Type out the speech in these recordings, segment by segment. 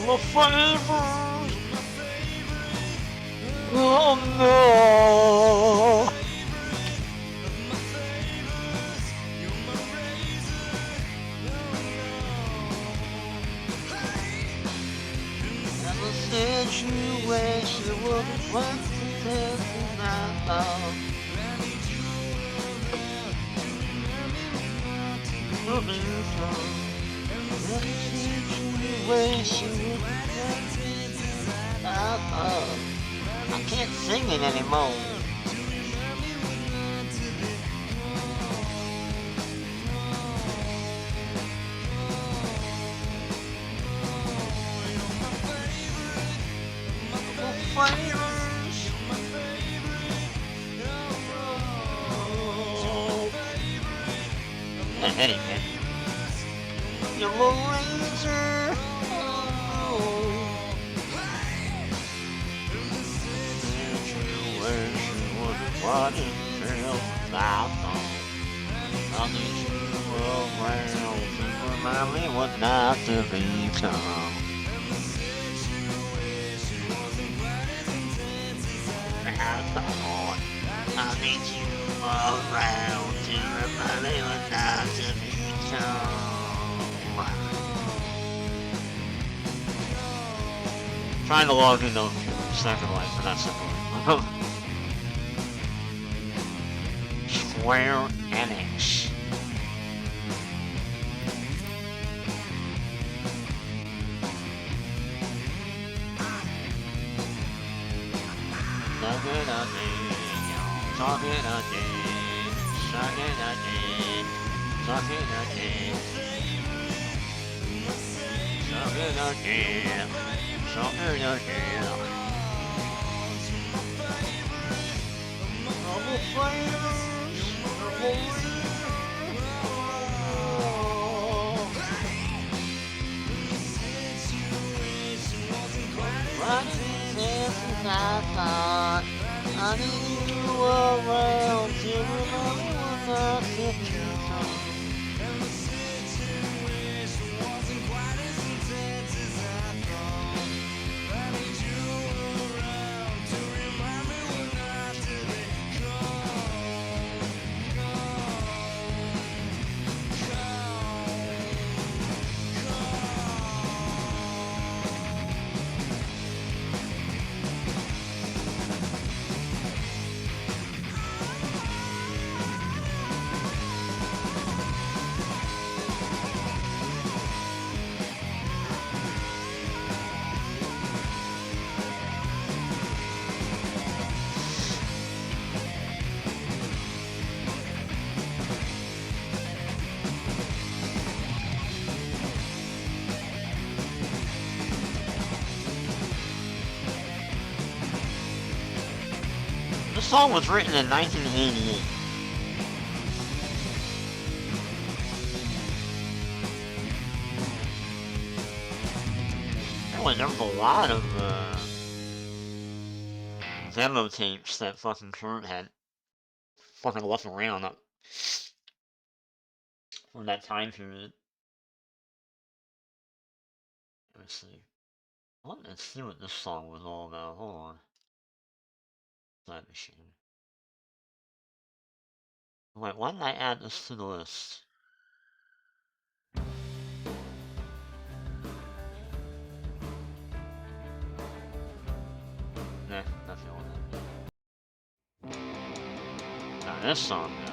my favorite. Oh no. Never situation wouldn't want to tell me now. I can't sing it anymore. Anyway, you're a razor. What it feels like. I need you around to remind me what not to become. I need you around to remind me what not to become. Trying to log into Second Life, but that's simple. Square Enix. I need you around to remember when I said you come. And the situation wasn't quite as intense as I thought. I need you around to remind me when not to be The song was written in 1988. Apparently there was a lot of demo tapes that fucking Kurt had fucking left around up from that time period. Let's see. Let's see what this song was all about. Hold on. Time machine. Wait, why did I add this to the list? Nah, nothing on that. Now this song though.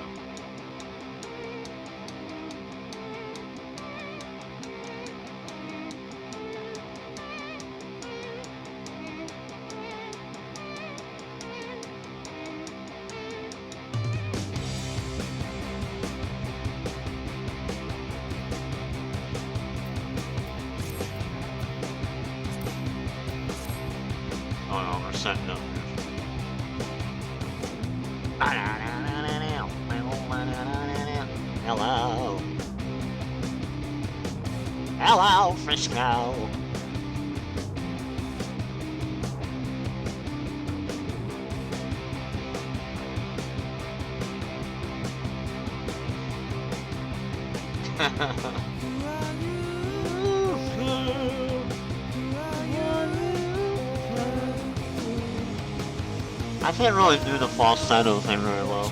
Setting up. Hello. Hello, Frisco. I can't really do the falsetto thing very well.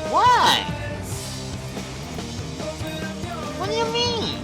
Why? What do you mean?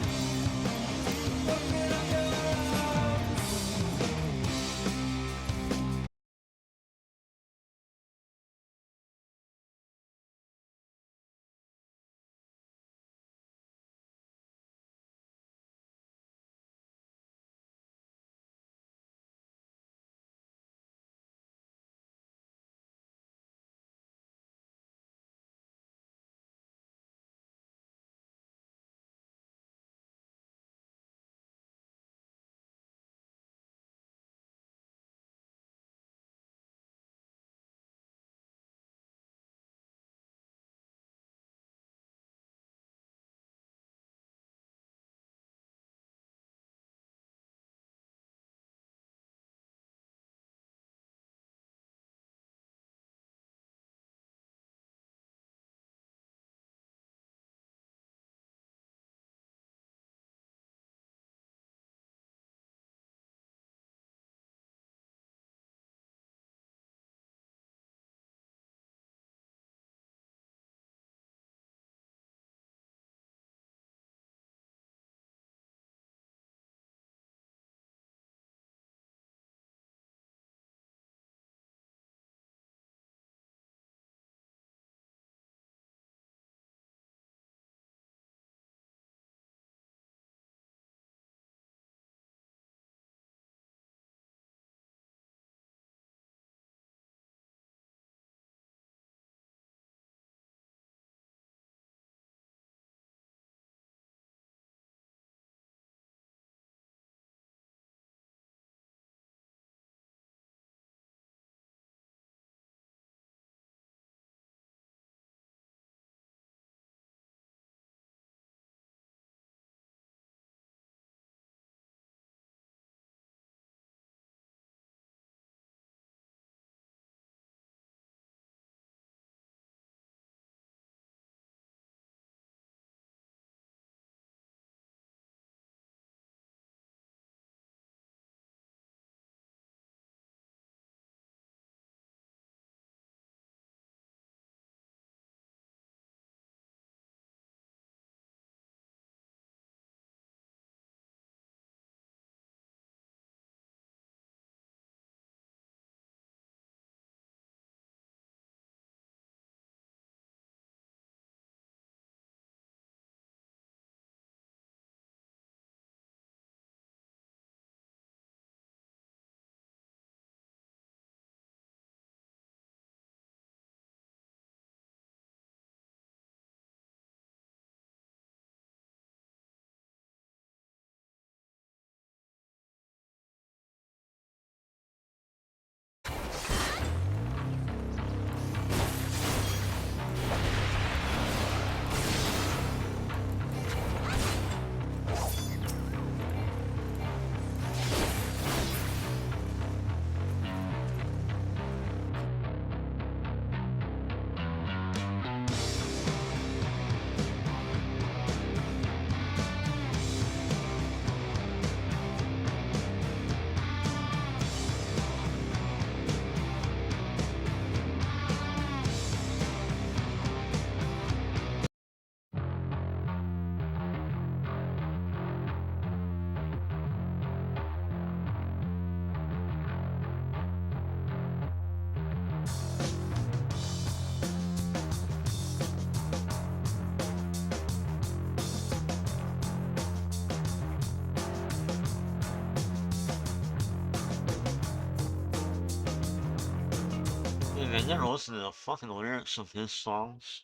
Hey man, you ever listen to the fucking lyrics of his songs?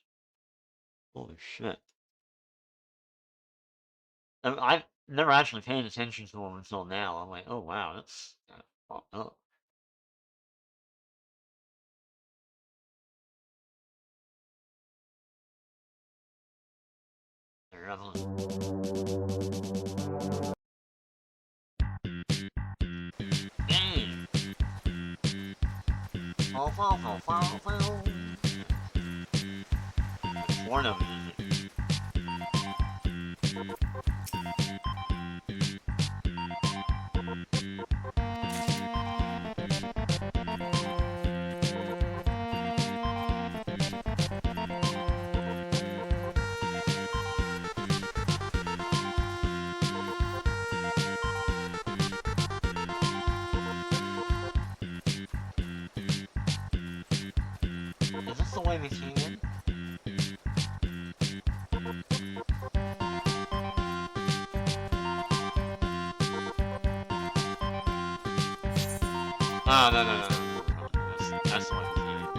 Holy shit. I've never actually paid attention to him until now. I'm like, oh wow, that's fucked up. Porno music. Is this the way we sing it? Ah, no. That's the way we sing it.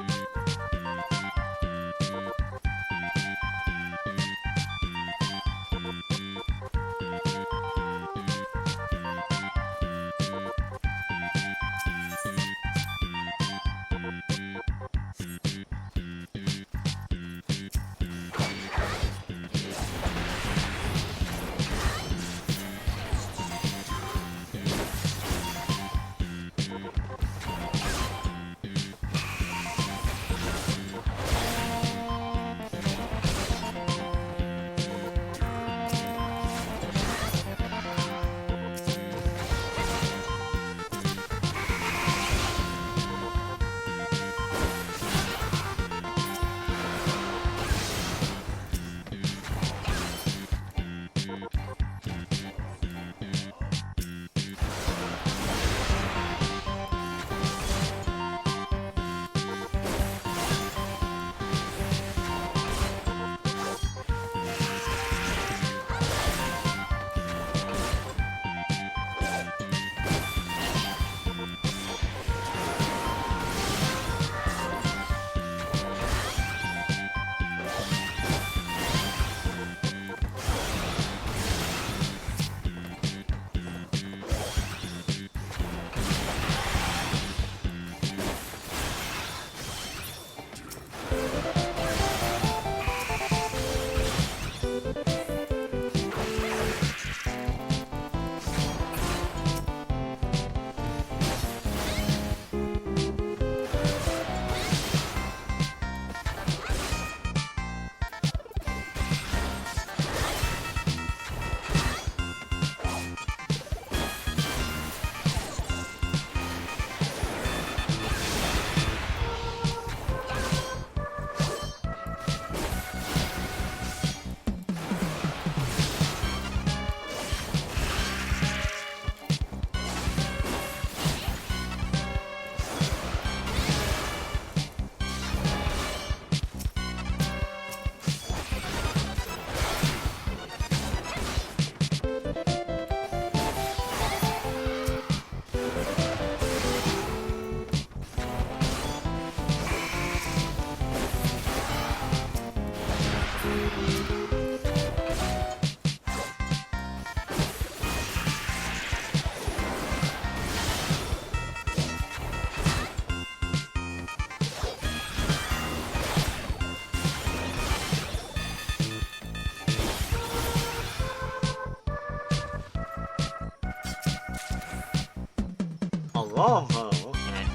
Oh, okay.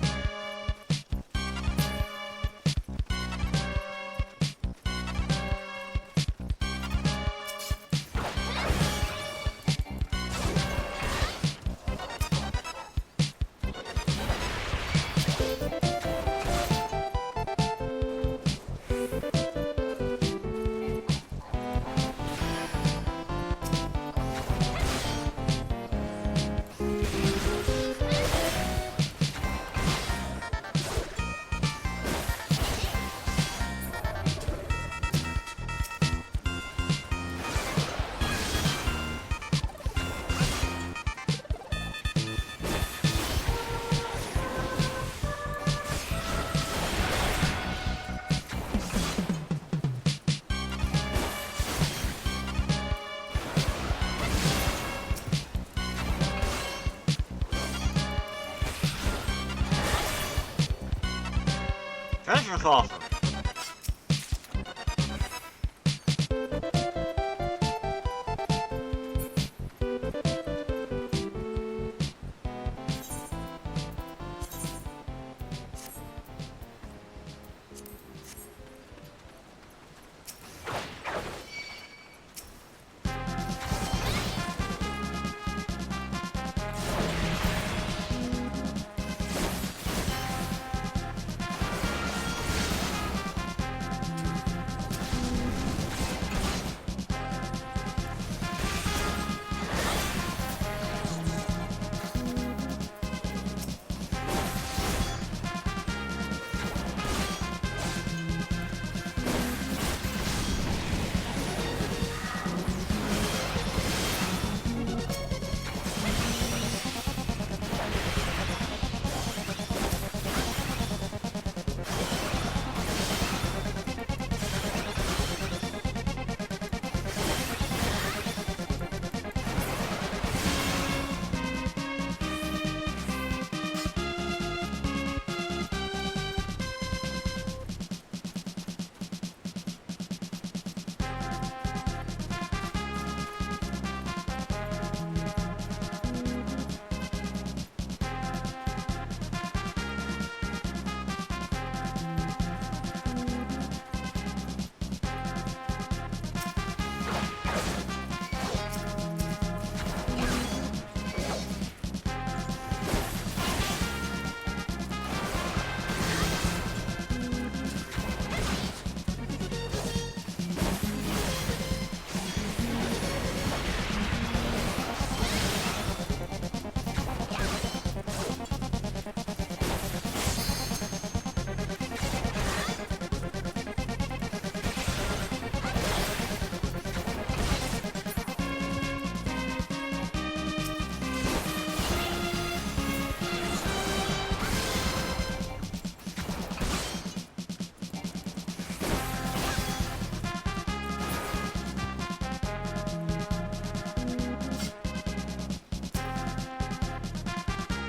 Treasure coffer.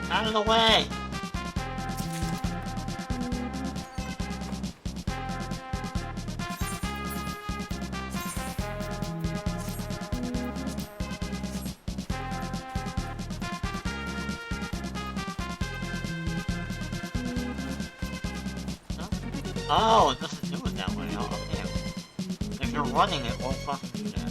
Out of the way! Oh, it doesn't do it that way. Oh, okay. If you're running, it won't fucking do that.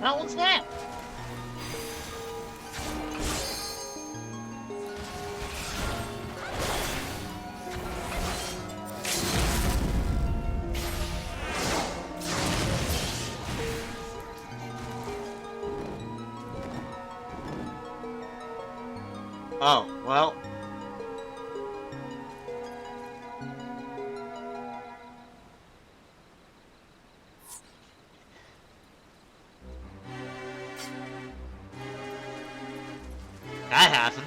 hell was that? Oh, well. That happened.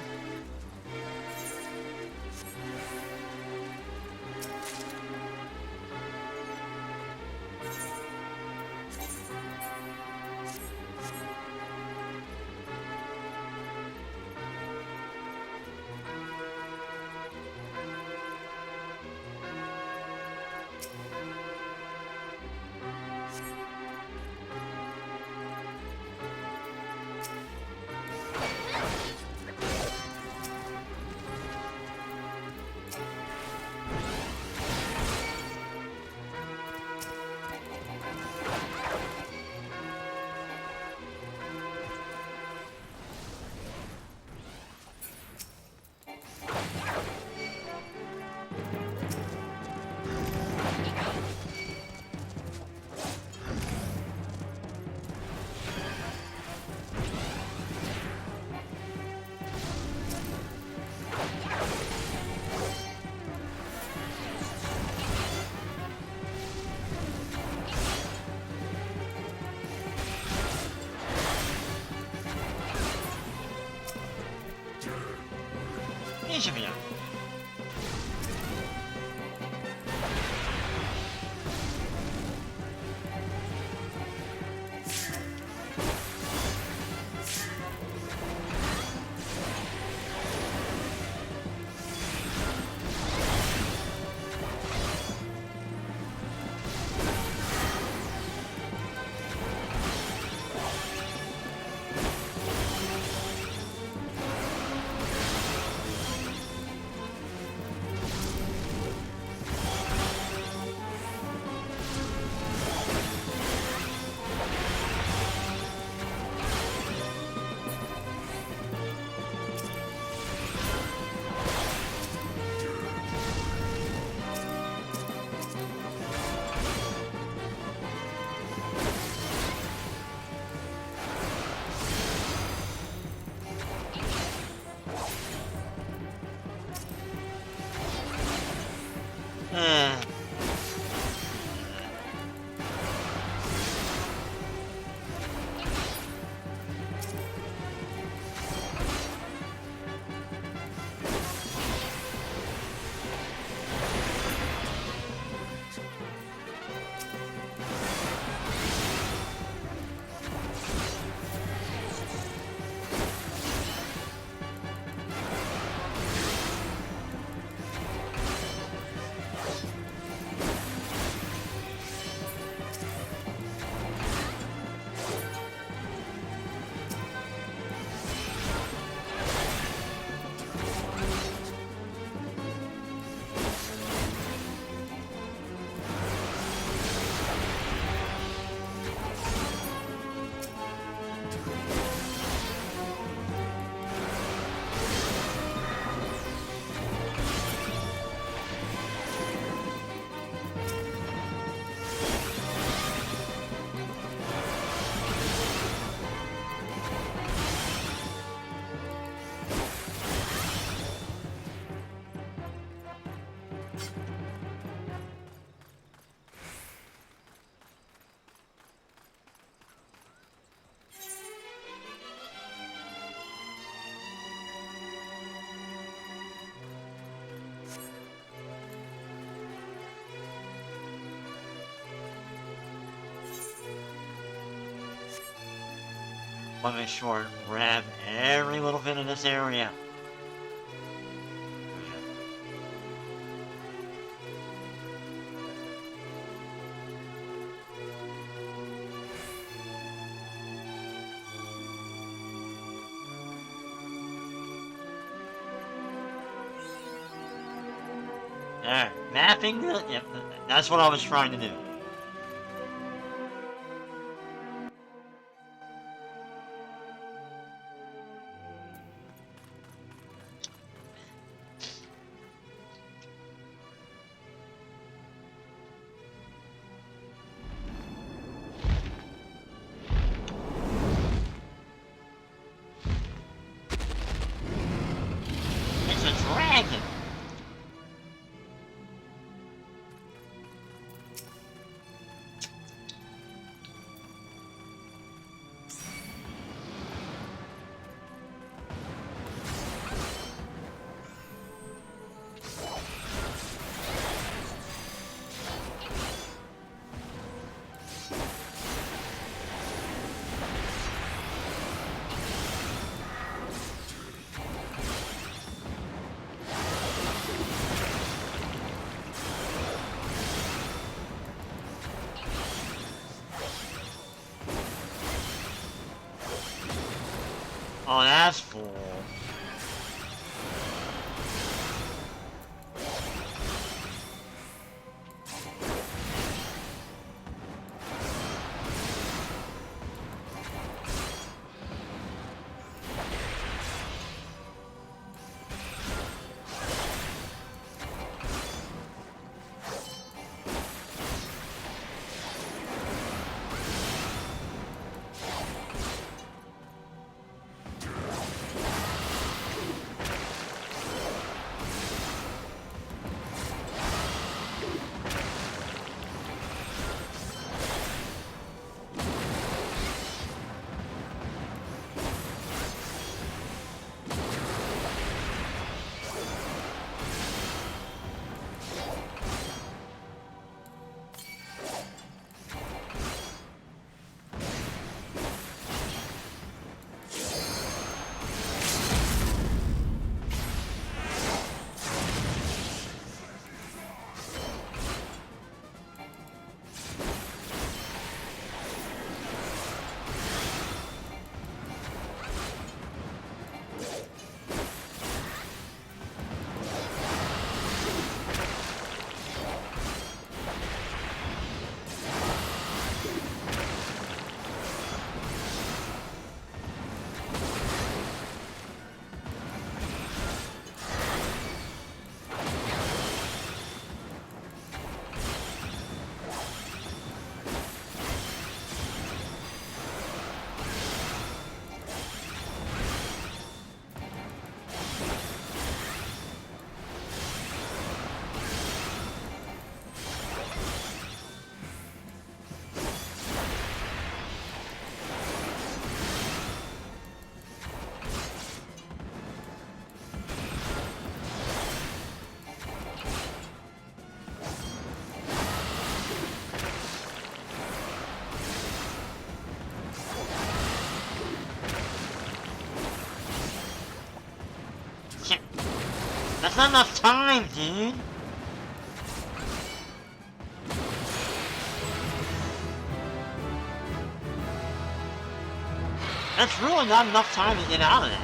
Idź mnie. want to make sure to grab every little bit of this area. Alright, mapping the... Yep, that's what I was trying to do. It's a dragon! Oh, that's cool. That's not enough time, dude! That's really not enough time to get out of that.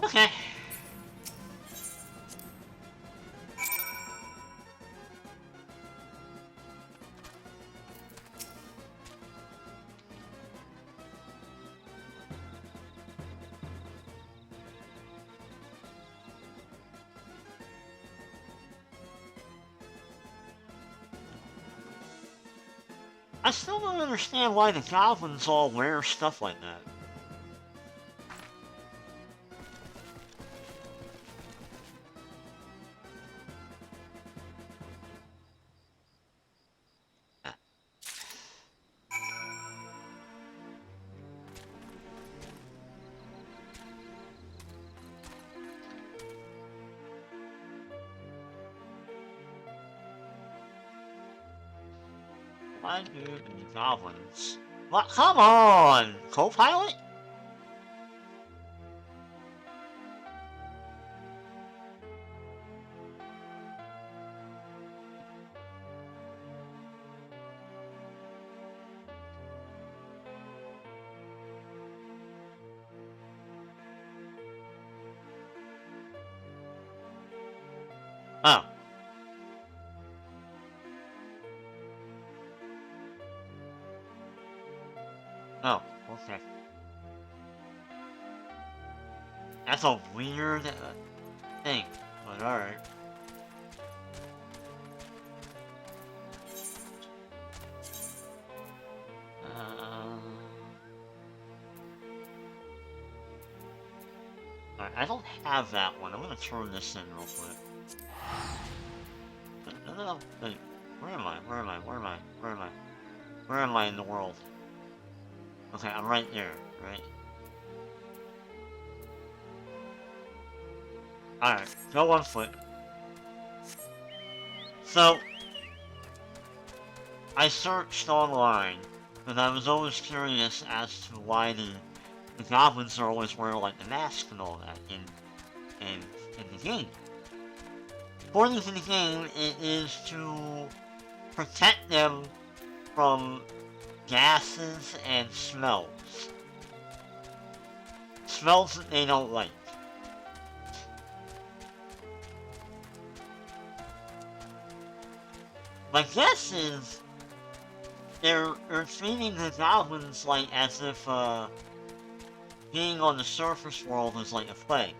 Okay. I still don't understand why the goblins all wear stuff like that. I do the goblins. What? Come on, co-pilot? Oh. Oh, okay. That's a weird thing, but alright. Alright, I don't have that one. I'm gonna turn this in real quick. No, wait. Where am I? Where am I? Where am I? Where am I? Where am I in the world? Okay, I'm right there, right? Alright, go 1 foot. So, I searched online, because I was always curious as to why the goblins are always wearing like the mask and all that in the game. According to the game, it is to protect them from gases and smells. Smells that they don't like. My guess is they're treating the goblins like as if being on the surface world is like a plague.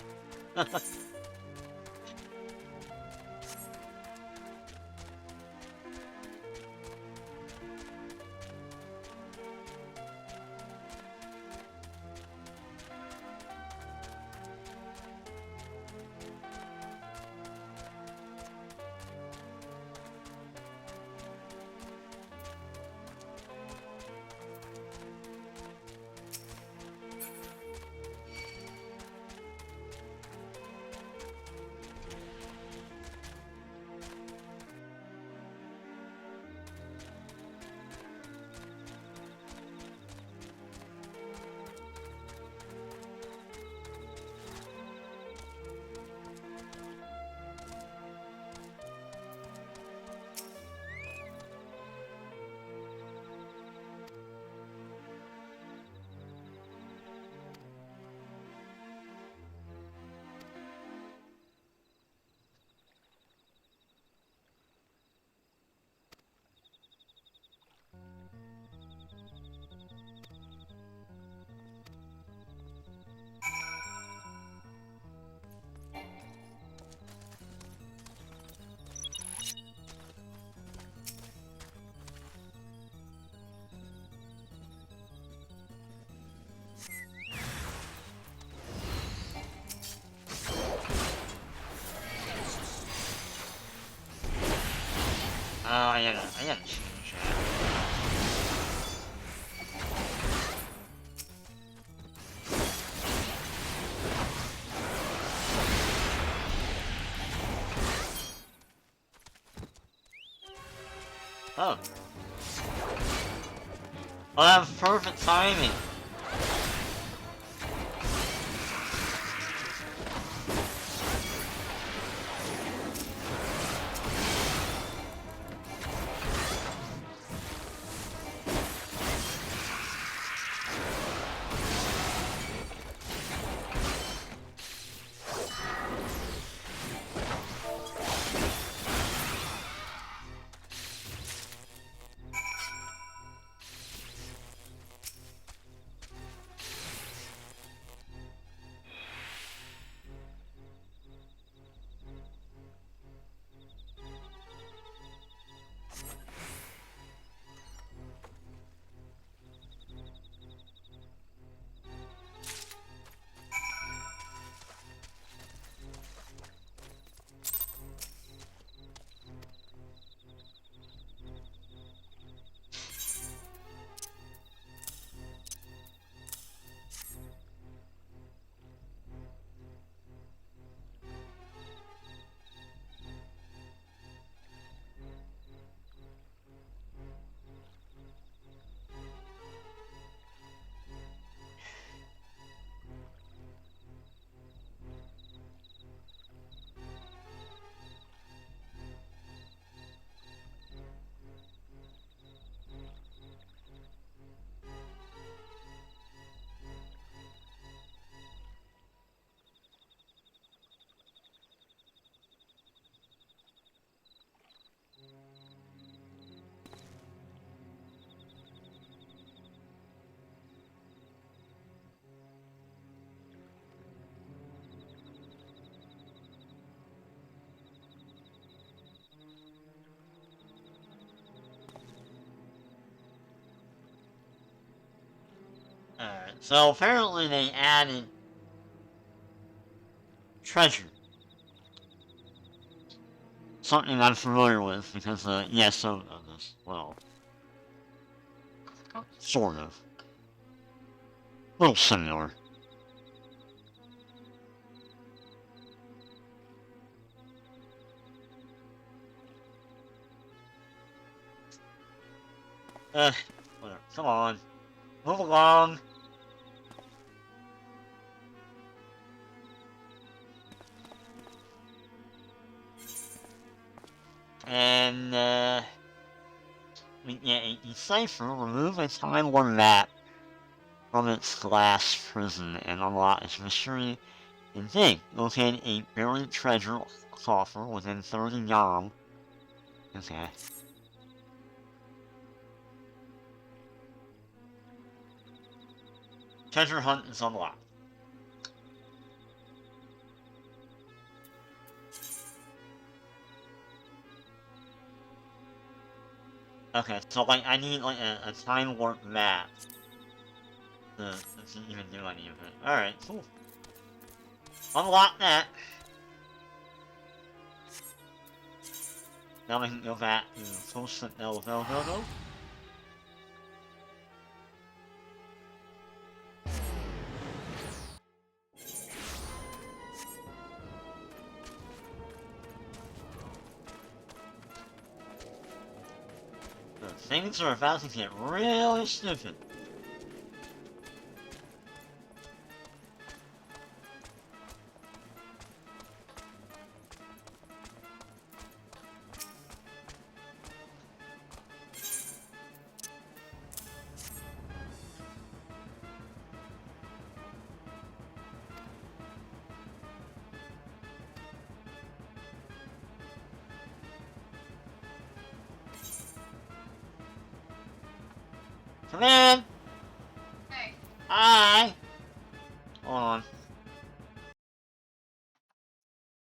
I gotta change that. Oh. Well, that was perfect timing. So apparently they added treasure. Something I'm familiar with because ESO does this. Well, sort of. A little similar. Whatever. Come on. Move along. And, yeah, a decipher, remove a Time War map from its glass prison and unlock its mystery and dig. Locate a buried treasure coffer within 30 yam. Okay. Treasure hunt is unlocked. Okay, so like I need like a time warp map to even do any of it. Alright, cool. Unlock that. Now we can go back to ❶-➷-ⁿ. Things are about to get really stupid. Come in! Hey. Hi! Hold on.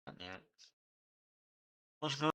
God damn it. What's good?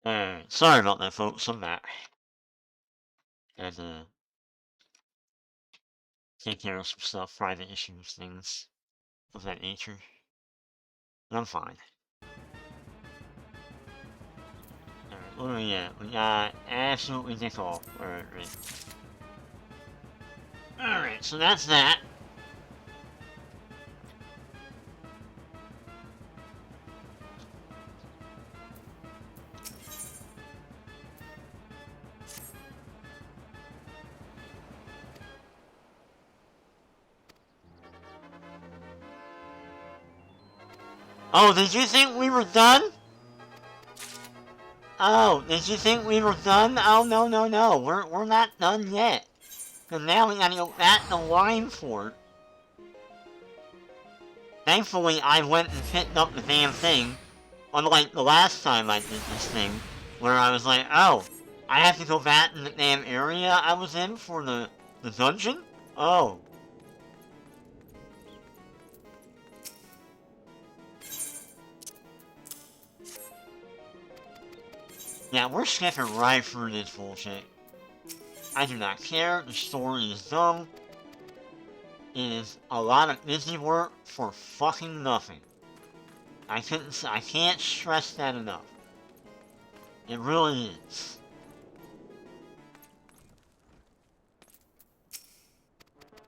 Alright, sorry about that, folks. I'm back. Had to take care of some stuff, private issues, things of that nature. But I'm fine. Alright, what do we got? We got absolutely dick off. Alright, so that's that. Oh, did you think we were done? Oh, did you think we were done? Oh, no, no, no. We're not done yet. Cause now we gotta go back to Winefort. Thankfully, I went and picked up the damn thing. Unlike the last time I did this thing, where I was like, oh, I have to go back in the damn area I was in for the dungeon? Oh. Yeah, we're skipping right through this bullshit. I do not care, the story is dumb. It is a lot of busy work for fucking nothing. I can't stress that enough. It really is.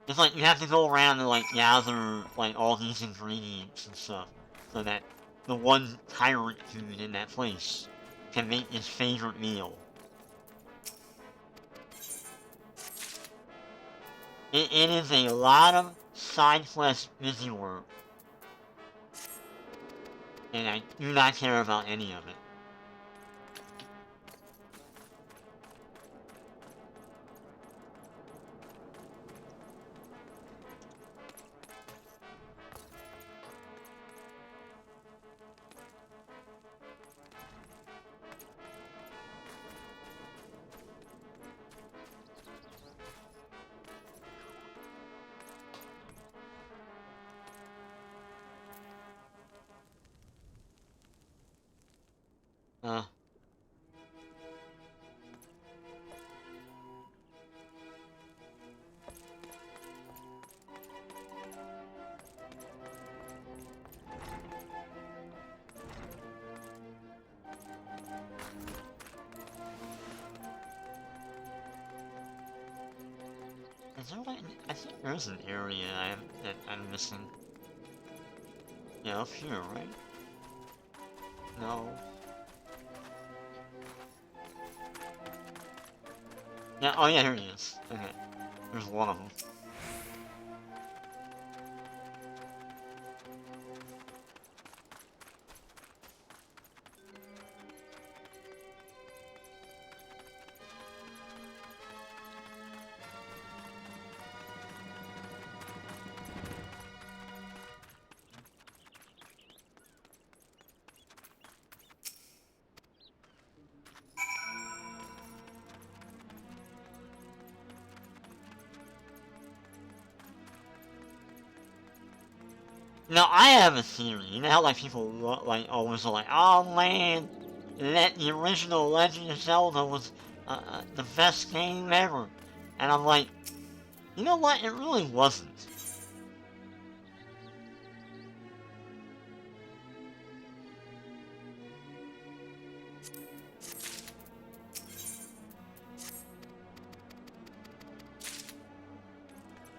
It's like you have to go around and like gather like all these ingredients and stuff so that the one tyrant food in that place can make his favorite meal. It is a lot of side quest busy work. And I do not care about any of it. Is there like, I think there's an area that I'm missing. Yeah, up here, right? No. Yeah, oh yeah, here he is. Okay. There's one of them. Now, I have a theory. You know how, like, people, like, always are like, oh, man, that the original Legend of Zelda was the best game ever. And I'm like, you know what? It really wasn't.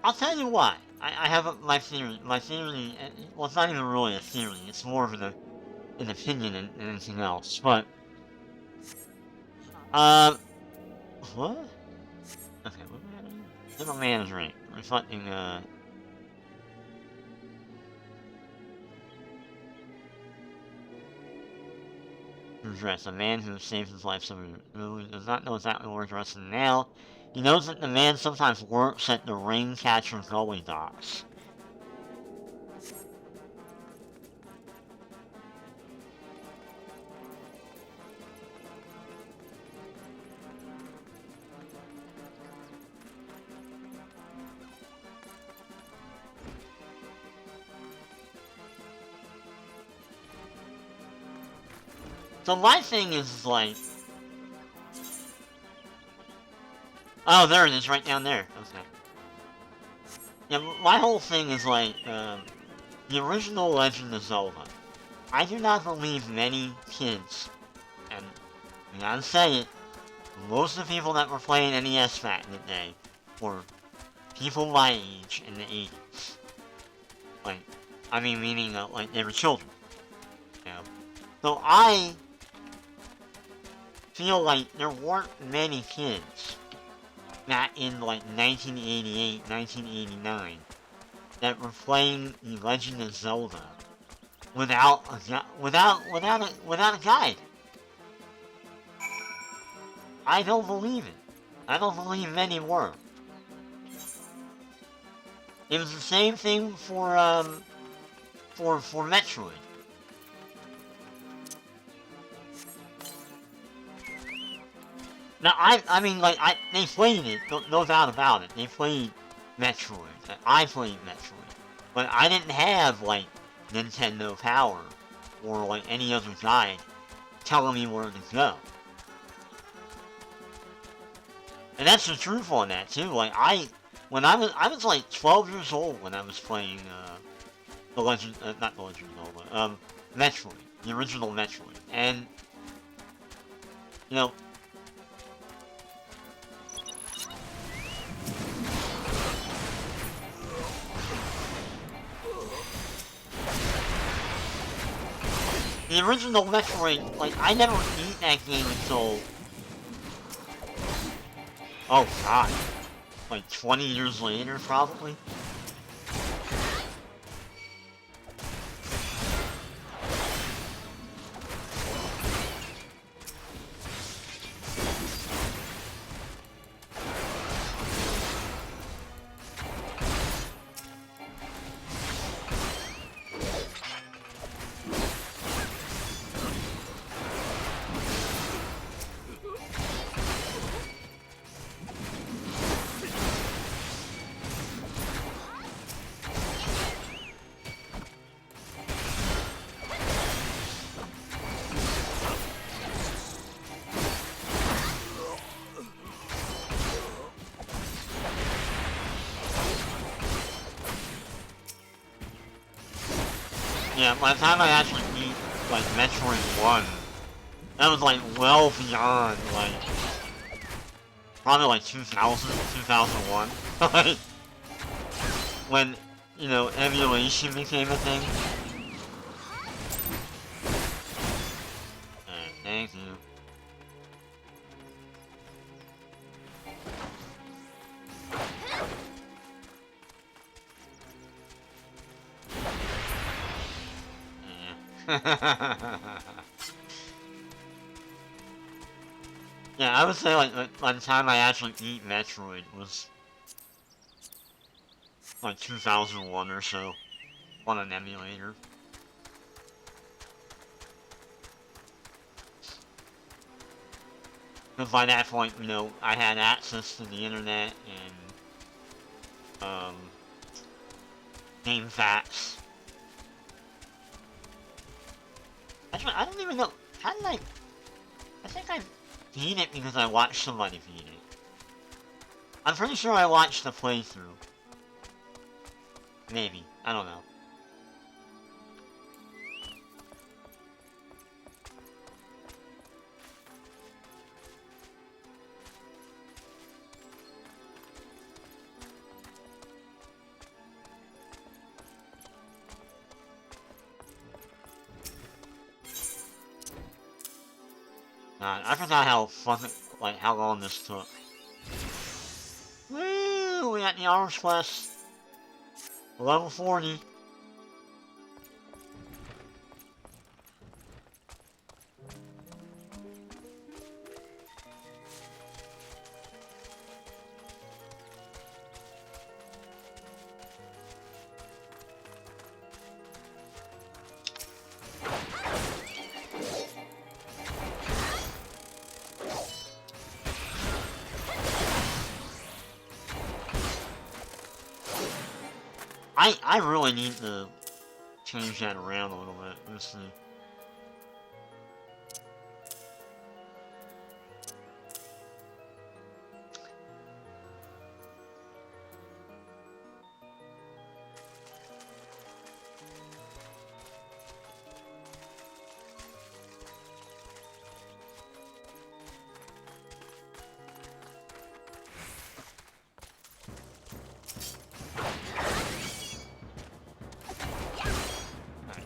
I'll tell you why. I have my theory. My theory, well, it's not even really a theory. It's more of an opinion than anything else. But, what? Okay, what am I doing? Little man's rate. Reflecting, dress. A man who saved his life who does not know exactly where he's dressed now. He knows that the man sometimes works at the Raincatcher Gully docks. So my thing is like, Oh, there it is, right down there. Okay. Yeah, my whole thing is like, the original Legend of Zelda. I do not believe many kids, and I gotta say it, most of the people that were playing NES back in the day were people my age in the 80s. Like, I mean, meaning, like, they were children. You know? So I feel like there weren't many kids back in, like, 1988, 1989 that were playing The Legend of Zelda without a guide. I don't believe it. I don't believe many were. It was the same thing for Metroid. Now, I mean, like, they played it, no doubt about it. They played Metroid. I played Metroid. But I didn't have, like, Nintendo Power or, like, any other guide telling me where to go. And that's the truth on that, too. Like, I was like 12 years old when I was playing, the Legend, not the Legend of Zelda, Metroid, the original Metroid. And, you know, the original Metroid, like, I never beat that game until, oh god, like 20 years later, probably? Yeah, by the time I actually beat, like, Metroid 1, that was, like, well beyond, like, probably, like, 2000, 2001. Like, when, you know, emulation became a thing. Thank you. Yeah, I would say, like, by the time I actually beat Metroid was, like, 2001 or so, on an emulator. Because by that point, you know, I had access to the internet and, game facts. I don't even know, how did I think I beat it because I watched somebody beat it. I'm pretty sure I watched the playthrough. Maybe, I don't know. God, I forgot how fucking, like, how long this took. Woo! We got the Arms Quest. Level 40. I really need to change that around a little bit. Let's see.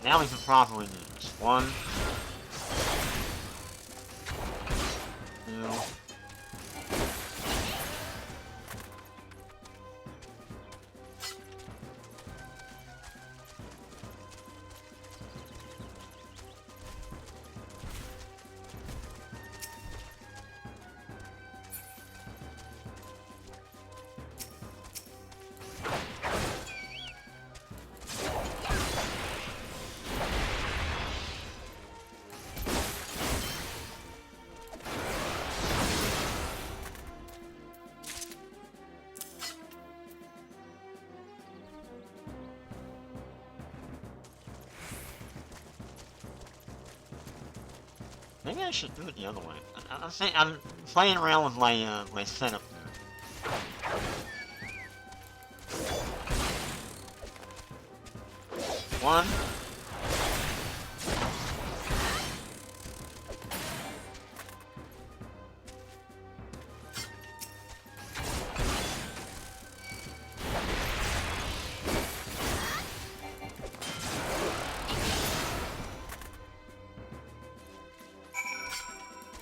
Now we can properly do this. 1, 2. Maybe I should do it the other way. I'm playing around with my setup there. 1.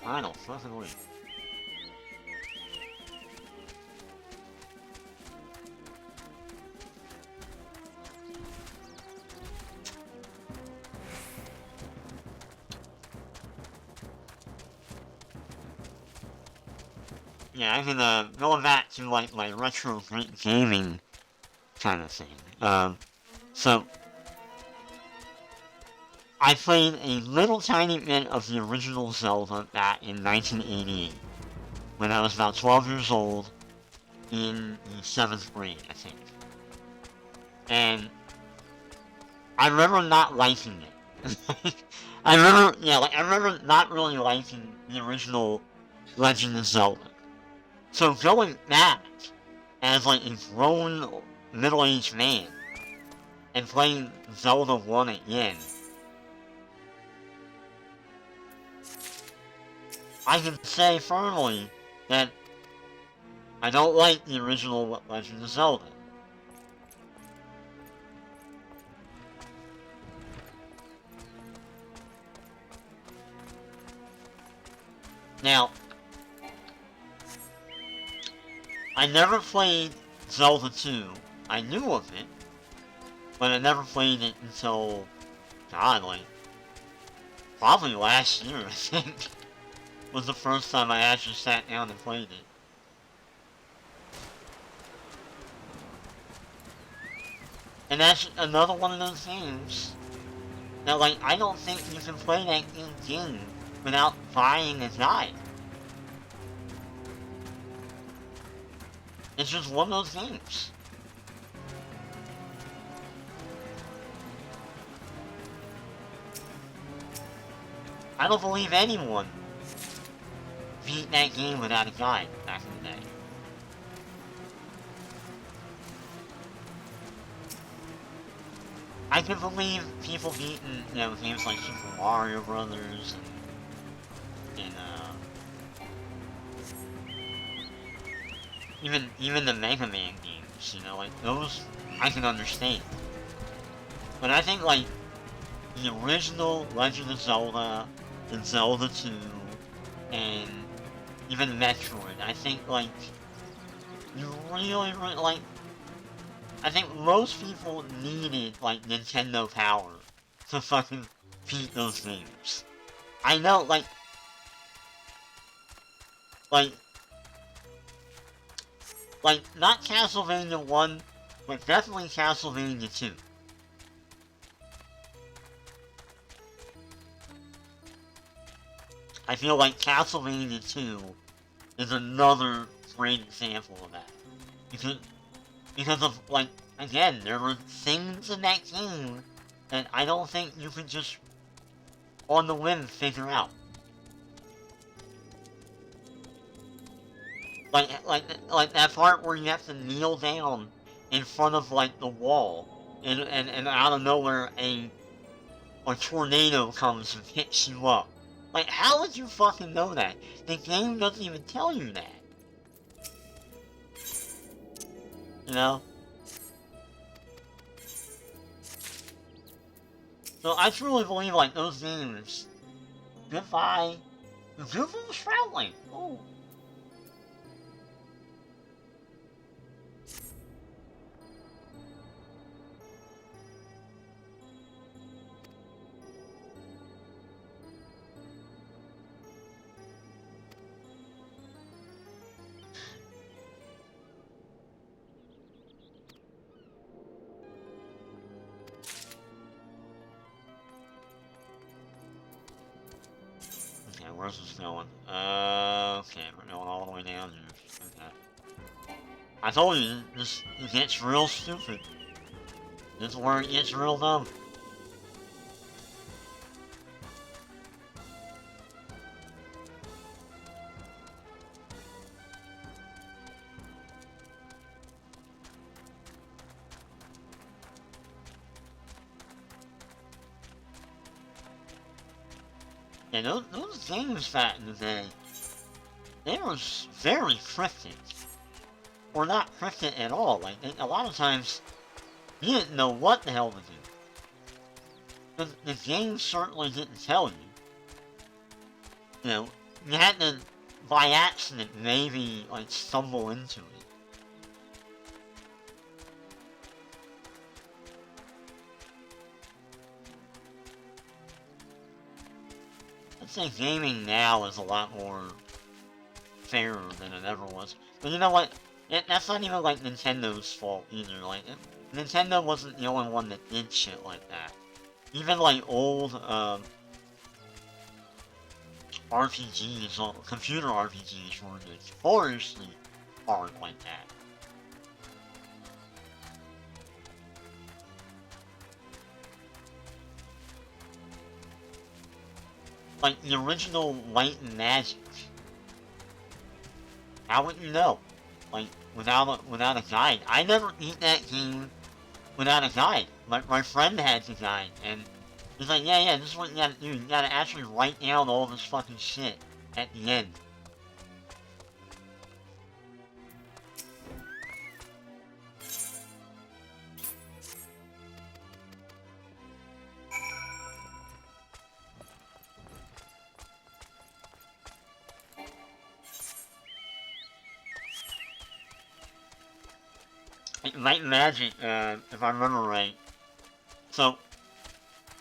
Final fucking week. Yeah, I can go back to like my retro gaming kind of thing. So I played a little tiny bit of the original Zelda back in 1988 when I was about 12 years old in the 7th grade, I think. And I remember not liking it. I remember not really liking the original Legend of Zelda. So going back as like a grown middle-aged man and playing Zelda 1 again, I can say firmly that I don't like the original Legend of Zelda. Now, I never played Zelda 2. I knew of it, but I never played it until, God, like, probably last year, I think, was the first time I actually sat down and played it. And that's another one of those games that, like, I don't think you can play that game without buying a guide. It's just one of those games. I don't believe anyone beat that game without a guide back in the day. I can believe people beating, games like Super Mario Brothers and even the Mega Man games, like those I can understand. But I think like the original Legend of Zelda and Zelda 2 and even Metroid, I think like you really like, I think most people needed like Nintendo power to fucking beat those games. I know like not Castlevania 1, but definitely Castlevania 2. I feel like Castlevania 2 is another great example of that. Because of, like, again, there were things in that game that I don't think you could just, on the whim, figure out. Like that part where you have to kneel down in front of, like, the wall, and out of nowhere, a tornado comes and picks you up. Like, how would you fucking know that? The game doesn't even tell you that. You know? So I truly believe, like, those games, goodbye, the Goofy was traveling. Oh. Okay, where's this going? Okay, we're going all the way down here. Okay. I told you, this gets real stupid. This is where it gets real dumb. And those games back in the day, they were very cryptic. Or not cryptic at all. Like, a lot of times, you didn't know what the hell to do. The game certainly didn't tell you. You know, you had to, by accident, maybe, like, stumble into it. I'd say gaming now is a lot more fairer than it ever was. But you know what? That's not even like Nintendo's fault either. Like, Nintendo wasn't the only one that did shit like that. Even like old RPGs, computer RPGs were notoriously hard like that. Like the original Light and Magic. How would you know? Like, without a guide. I never beat that game without a guide. My friend had the guide, and he's like, yeah, this is what you gotta do. You gotta actually write down all this fucking shit at the end. Light and Magic, if I remember right. So,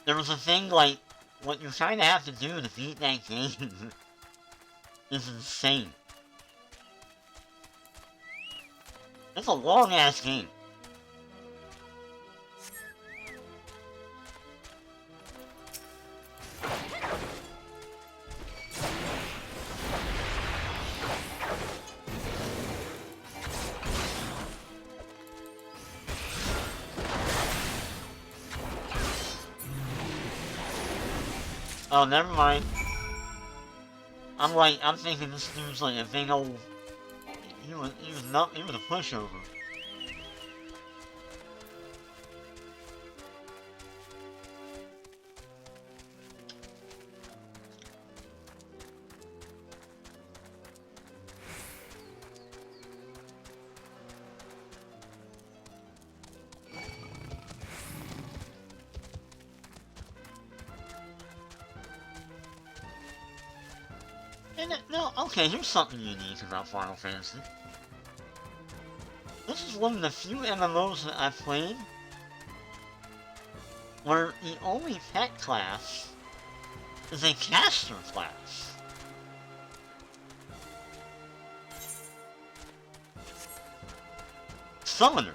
there was a thing like, what you kinda have to do to beat that game is insane. It's a long ass game. Oh, never mind. I'm thinking this dude's like a big old. He was a pushover. No, okay, here's something unique about Final Fantasy. This is one of the few MMOs that I've played where the only pet class is a caster class. Summoner.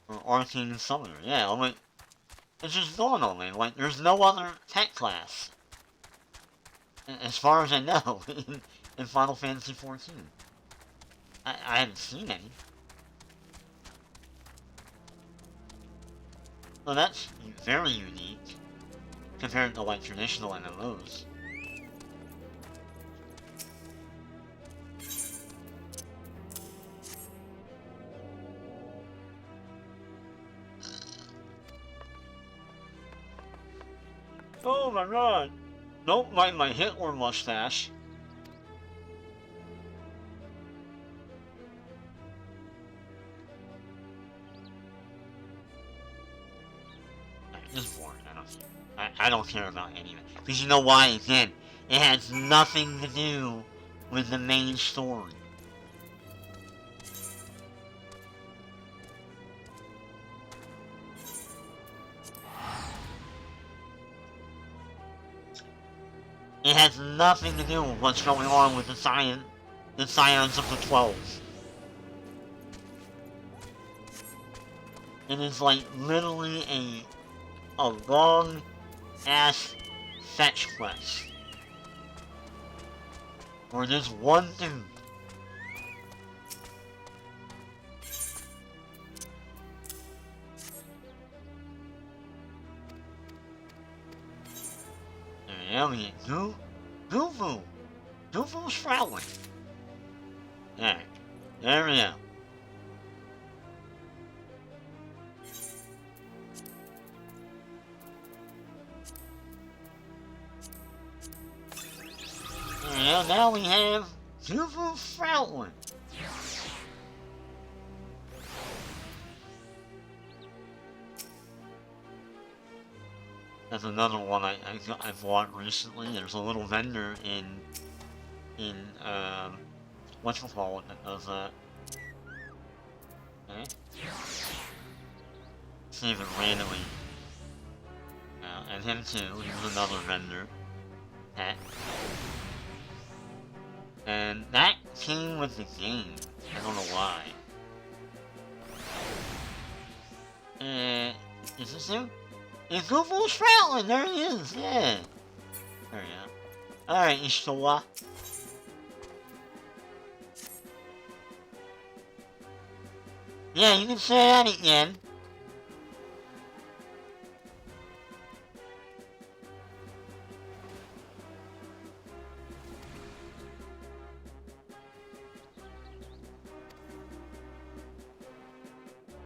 Or Arcane Summoner, yeah, like, it's just normal, man. Like, there's no other pet class. As far as I know, in Final Fantasy XIV. I haven't seen any. Well, that's very unique compared to, like, traditional MMOs. Oh my god! Don't mind my Hitler mustache. I don't care about any of it. Because you know why? Again, it has nothing to do with the main story. It has nothing to do with what's going on with the scions of the 12. It is like literally a long ass fetch quest. For this one dude. There we go. Duvu's Frowling. Alright. There we go. Well, now we have Duvu Frowling. That's another one I bought recently. There's a little vendor in whatchamacallit that does that. Okay. See if it randomly. And him too, he's another vendor. Okay. And that came with the game. I don't know why. Is this him? It's Goofy Shroudland! There he is, yeah! There we go. Alright, Ishtawa. Yeah, you can say that again.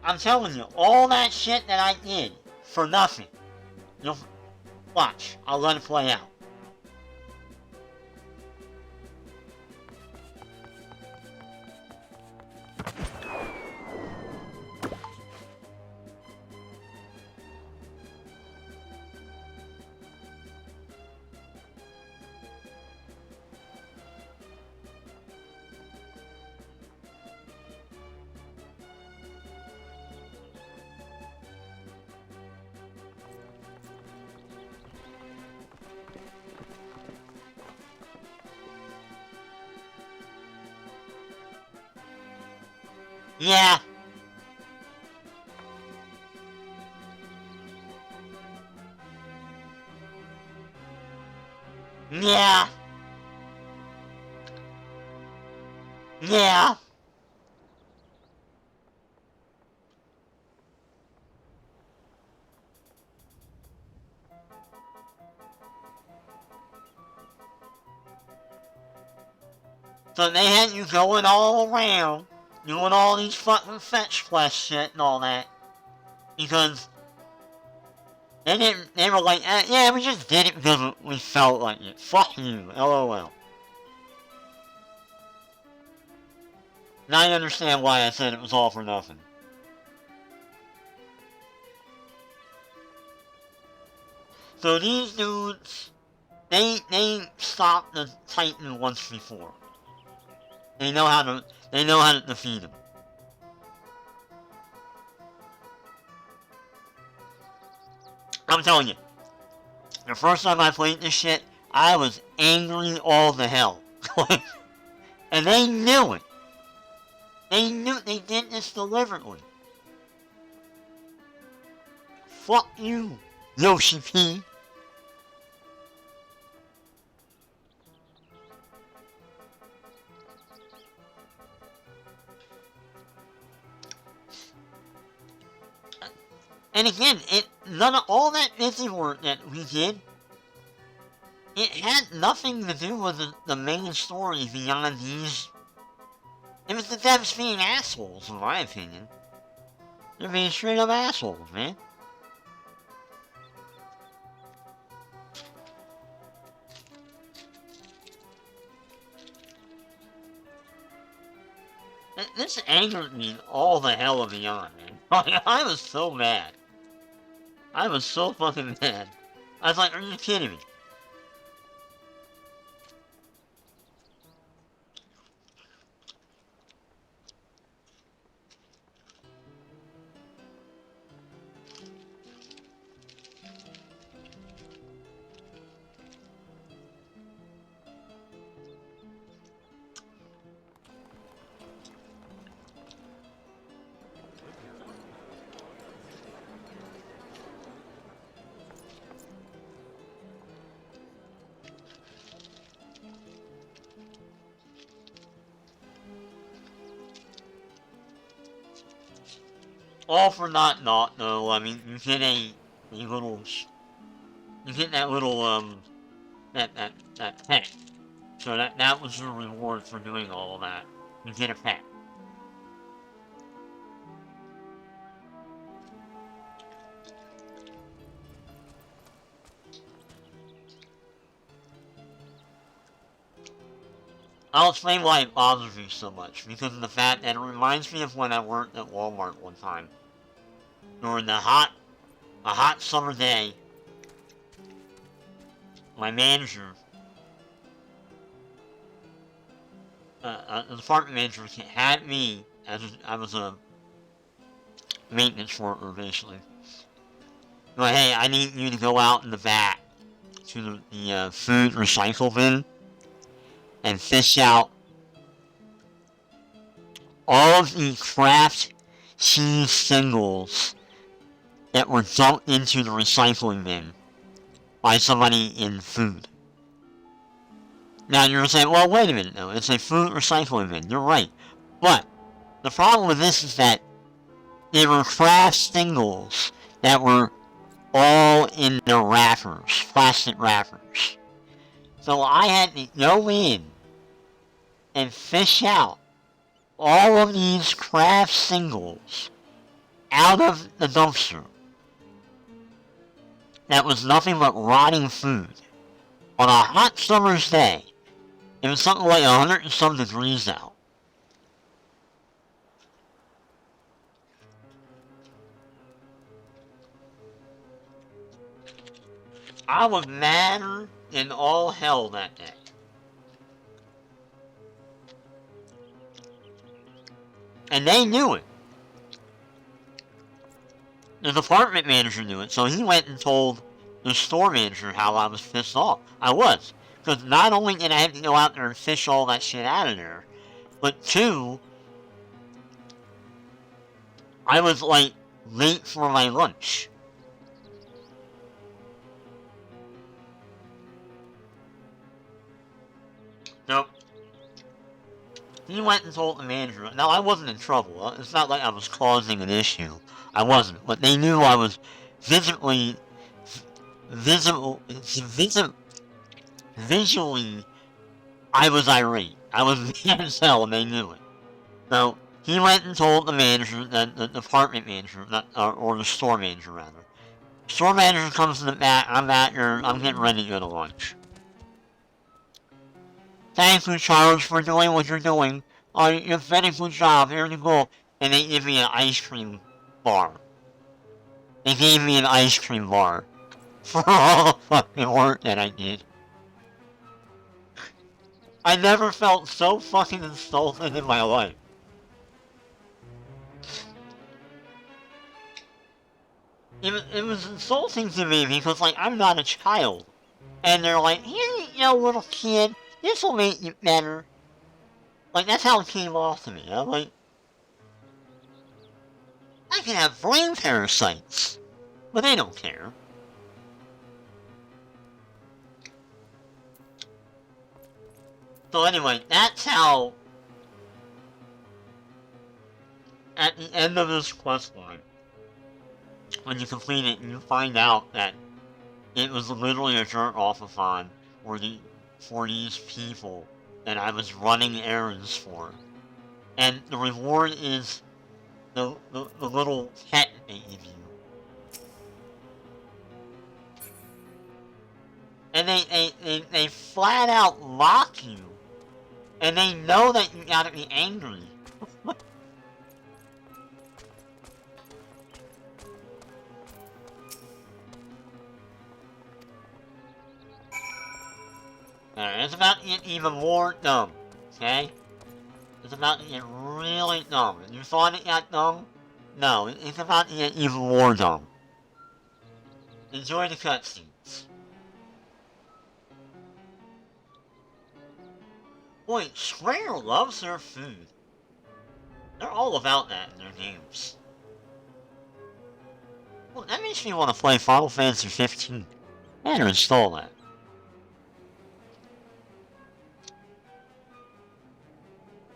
I'm telling you, all that shit that I did, for nothing. You'll watch, I'll let it play out. Yeah. Yeah. Yeah. So they had you going all around, doing all these fucking fetch quest shit and all that. Because they were like, yeah, we just did it because we felt like it. Fuck you, LOL. Now I understand why I said it was all for nothing. So these dudes, they stopped the Titan once before. They know how to defeat him. I'm telling you, the first time I played this shit, I was angry all the hell. And they knew it. They knew they did this deliberately. Fuck you, Yoshi P. And again, none of all that busy work that we did, it had nothing to do with the main story beyond these. It was the devs being assholes, in my opinion. They're being straight up assholes, man. This angered me all the hell beyond, man. I was so mad. I was so fucking mad. I was like, are you kidding me? All for not though. I mean, you get a little, you get that little that pet. So that was your reward for doing all of that. You get a pet. I'll explain why it bothers me so much, because of the fact that it reminds me of when I worked at Walmart one time. During a hot summer day, my manager, the department manager, had me, I was a maintenance worker basically. But hey, I need you to go out in the back to the food recycle bin and fish out all of the Kraft cheese singles that were dumped into the recycling bin by somebody in food. Now you're saying, well, wait a minute though, it's a food recycling bin. You're right. But the problem with this is that they were Kraft singles that were all in the wrappers, plastic wrappers. So I had to go in and fish out all of these Kraft singles out of the dumpster. That was nothing but rotting food. On a hot summer's day, it was something like 100 and some degrees out. I was madder than all hell that day. And they knew it. The department manager knew it, so he went and told the store manager how I was pissed off. I was. Because not only did I have to go out there and fish all that shit out of there, but two, I was like late for my lunch. Nope. He went and told the manager. Now, I wasn't in trouble. It's not like I was causing an issue. I wasn't. But they knew I was visually, I was irate. I was mad as hell, and they knew it. So, he went and told the manager, the department manager, or the store manager, rather. Store manager comes to the back, I'm getting ready to go to lunch. Thank you, Charles, for doing what you're doing. You're a very good job. Here you go. And they give me an ice cream bar. They gave me an ice cream bar for all the fucking work that I did. I never felt so fucking insulted in my life. It was insulting to me because, like, I'm not a child. And they're like, here you go, little kid. This will make you better. Like, that's how it came off to me. I'm like, I can have brain parasites. But they don't care. So anyway, that's how, at the end of this quest line, when you complete it, you find out that it was literally a jerk-off-a-thon for these people that I was running errands for. And the reward is the little pet they give you. And they flat out mock you. And they know that you gotta be angry. It's about to get even more dumb, okay? It's about to get really dumb. You thought it got dumb? No, it's about to get even more dumb. Enjoy the cutscenes. Boy, Square loves their food. They're all about that in their games. Well, that makes me want to play Final Fantasy 15. I had to install that.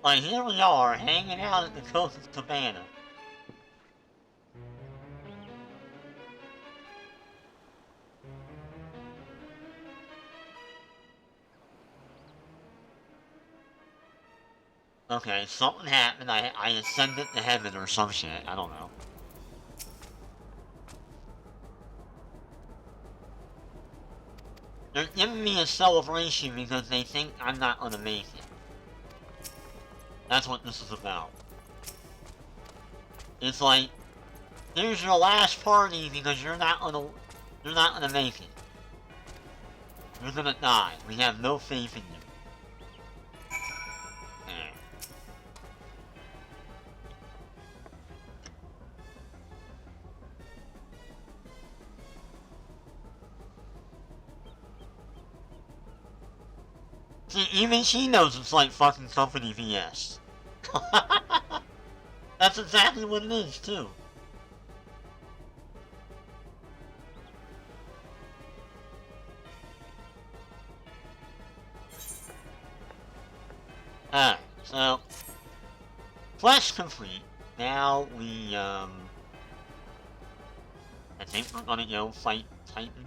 Like, here we are, hanging out at the Coca Cabana. Okay, something happened. I ascended to heaven or some shit. I don't know. They're giving me a celebration because they think I'm not gonna make it. That's what this is about. It's like, here's your last party because you're not gonna make it. You're gonna die. We have no faith in you. See, even she knows it's like fucking Company VS. That's exactly what it is, too. Alright, so... quest complete. Now we, I think we're gonna go fight Titan.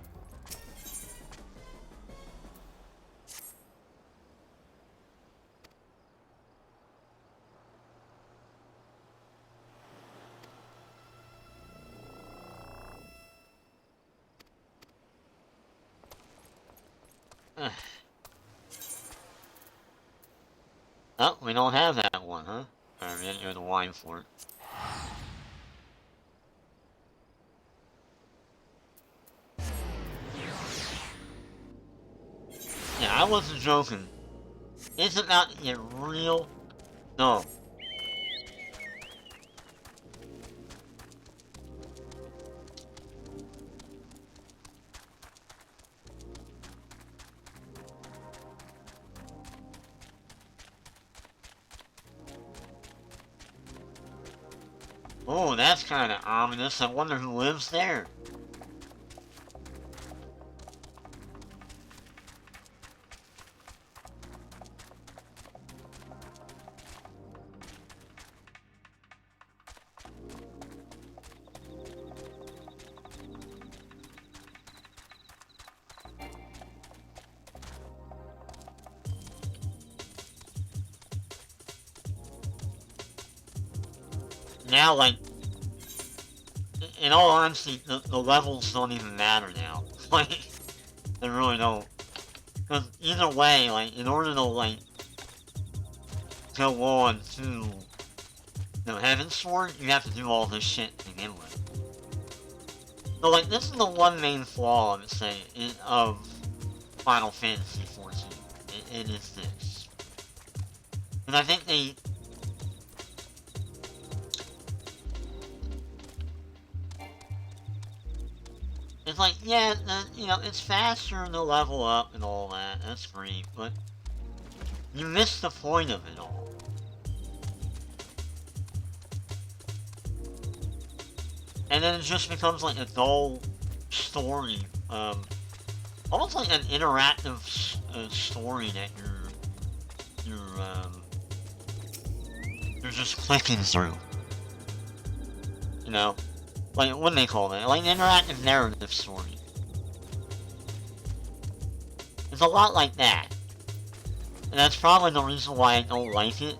Oh, we don't have that one, huh? Alright, we didn't go to wine for it. Yeah, I wasn't joking. It's about to get real dumb. Oh, that's kinda ominous. I wonder who lives there. Now, like, in all honesty, the levels don't even matter now. Like, they really don't. Because either way, like, in order to, like, go on to, Heaven's Sword, you have to do all this shit to begin with. So, like, this is the one main flaw, I would say, of Final Fantasy XIV. It is this. And I think they... It's like, yeah, it's faster to level up and all that, that's great, but you miss the point of it all. And then it just becomes like a dull story, almost like an interactive story that you're just clicking through. Like, what do they call it? Like an interactive narrative story. It's a lot like that. And that's probably the reason why I don't like it.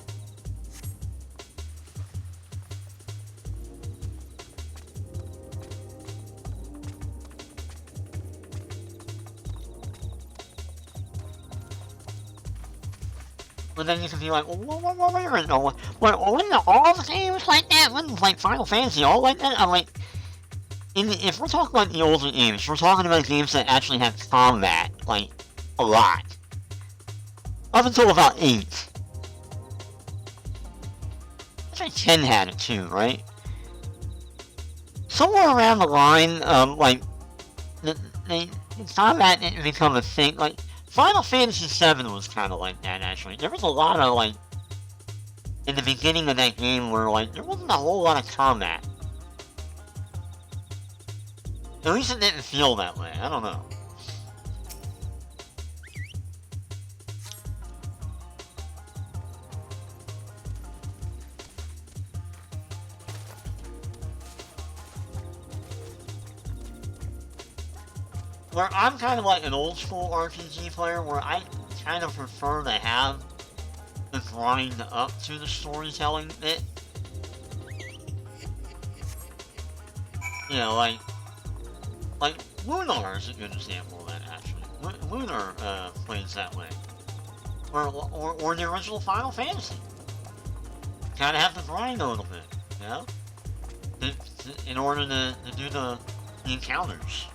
But then you can be like, well, wait a minute, wasn't all the games like that? Wasn't like Final Fantasy all like that? I'm like, if we're talking about the older games, we're talking about games that actually have combat, like, a lot. Up until about 8. I think 10 had it too, right? Somewhere around the line, like, the combat didn't become a thing. Like, Final Fantasy VII was kind of like that, actually. There was a lot of, like, in the beginning of that game where, like, there wasn't a whole lot of combat. At least it didn't feel that way. I don't know. Where I'm kind of like an old school RPG player where I kind of prefer to have the grind up to the storytelling bit. You know, like Lunar is a good example of that, actually. Lunar plays that way. Or the original Final Fantasy. Kind of have to grind a little bit, you know? In order to do the encounters.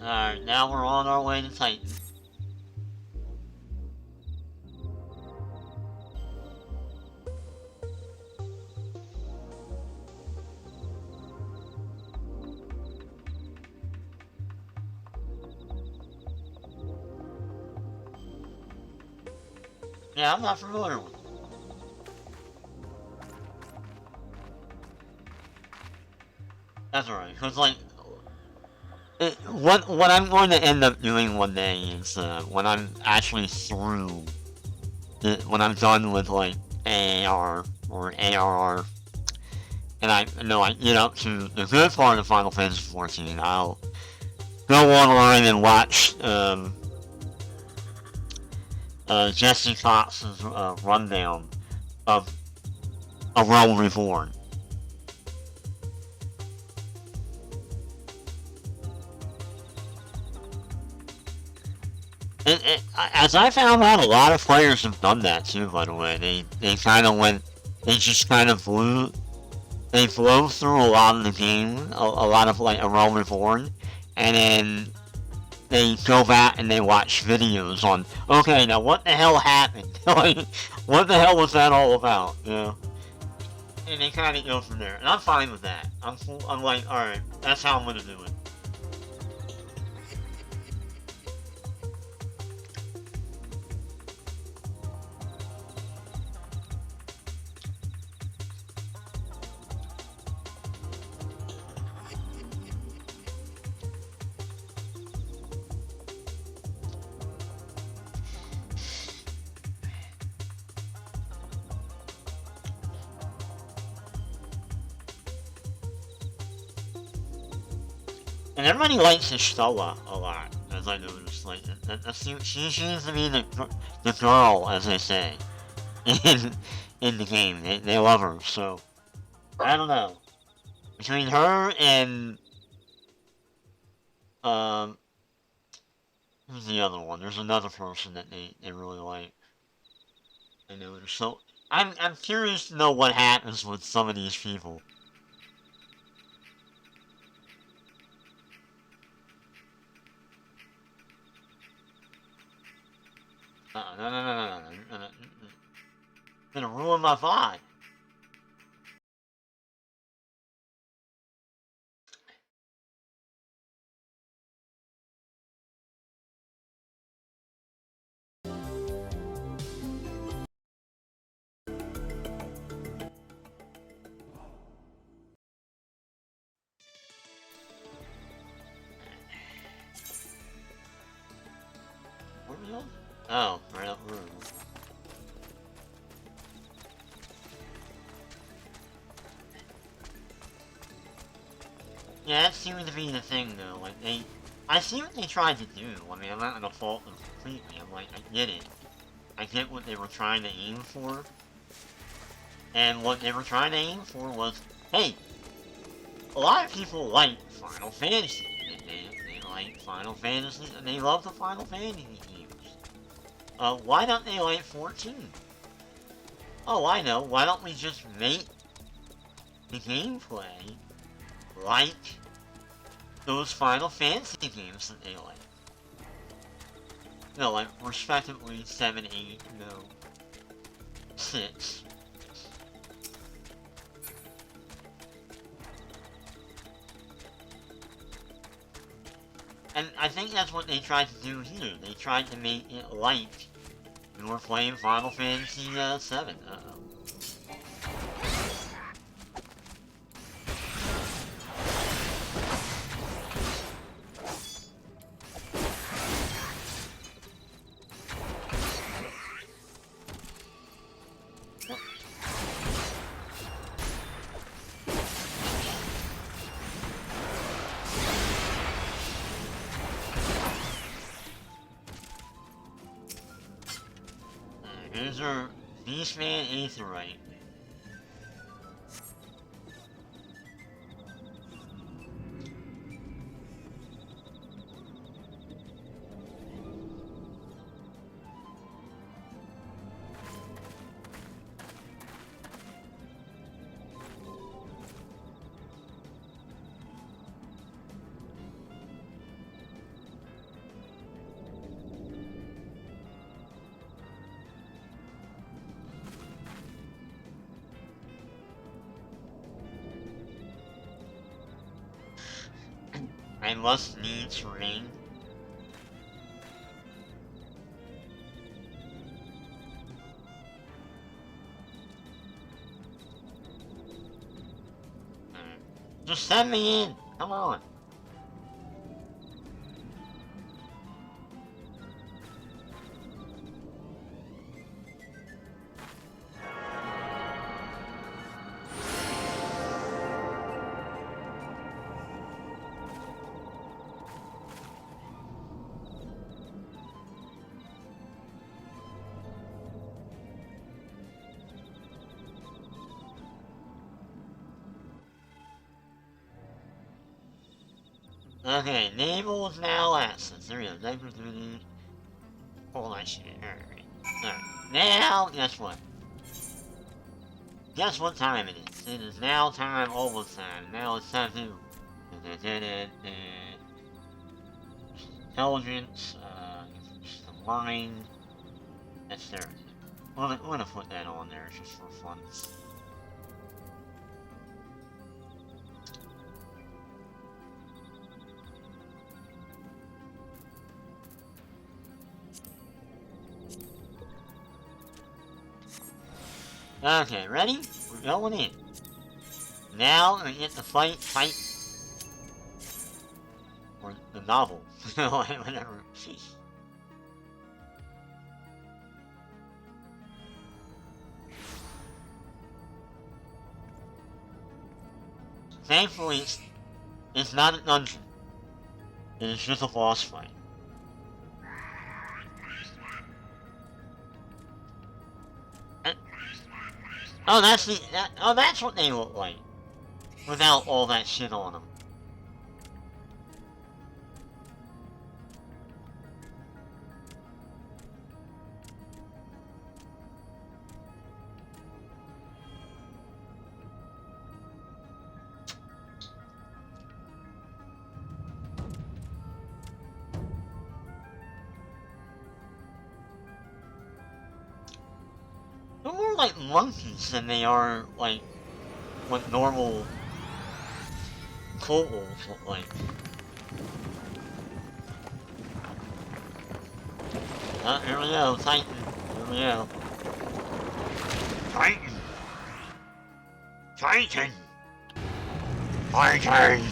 Alright, now we're on our way to Titan. Yeah, I'm not familiar with it. That's alright, because, like, what I'm going to end up doing one day is, when I'm actually through, when I'm done with, like, AAR, or ARR, and I get up to the good part of Final Fantasy XIV, I'll go online and watch, Jesse Cox's rundown of A Realm Reborn. As I found out, a lot of players have done that too, by the way. They kind of went, they just kind of they blow through a lot of the game, a lot of like A Realm Reborn, and then they go back and they watch videos on, okay, now what the hell happened? Like, what the hell was that all about? You know? And they kind of go from there, and I'm fine with that. I'm like, alright, that's how I'm gonna do it. And everybody likes Estella a lot, as I noticed. Like, she seems to be the girl, as they say, in the game. They love her, so I don't know. Between her and who's the other one? There's another person that they really like. I noticed. So I'm curious to know what happens with some of these people. No. Gonna ruin my vibe. Where are we going? Oh, right up the road. Yeah, that seemed to be the thing though. Like I see what they tried to do. I mean, I'm not gonna fault them completely. I'm like, I get it. I get what they were trying to aim for. And what they were trying to aim for was, hey, a lot of people like Final Fantasy. They like Final Fantasy, and they love the Final Fantasy games. Why don't they like 14? Oh, I know. Why don't we just make the gameplay like those Final Fantasy games that they like. No, like, respectively 7, 8, no, 6. And I think that's what they tried to do here. They tried to make it like you were playing Final Fantasy 7. Uh-oh. Here's our Beastman Aetherite. I must needs ring. Just send me in. Come on. Okay, naval is now access. There we go. All that shit. Alright. Alright. Now, guess what? Guess what time it is? It is now time, almost time. Now it's time to... Intelligence, some line... That's there. I'm gonna put that on there just for fun. Okay, ready? We're going in. Now we get to fight. Or the novel. Whatever. Thankfully, it's not a dungeon. It is just a boss fight. Oh, that's what they look like. Without all that shit on them. They're more like monkeys than they are like what normal kobolds look like. Here we go, Titan. Here we go. Titan! Titan! Titan!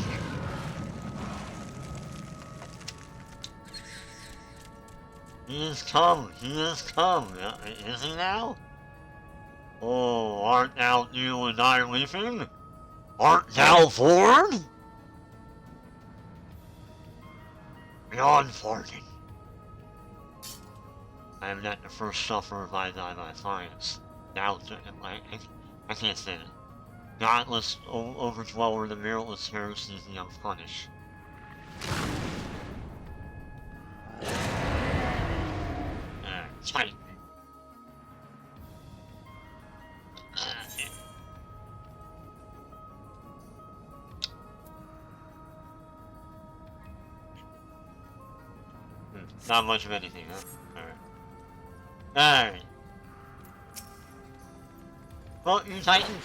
He has come, is he now? Oh, art thou new and I leaping? Art thou formed? Beyond farting. I am not the first sufferer by thy defiance. Now, I can't say it. Godless overdweller, the meritless heresies the unpunished. Titan. Not much of anything, huh? Alright. Alright. Well, you Titan.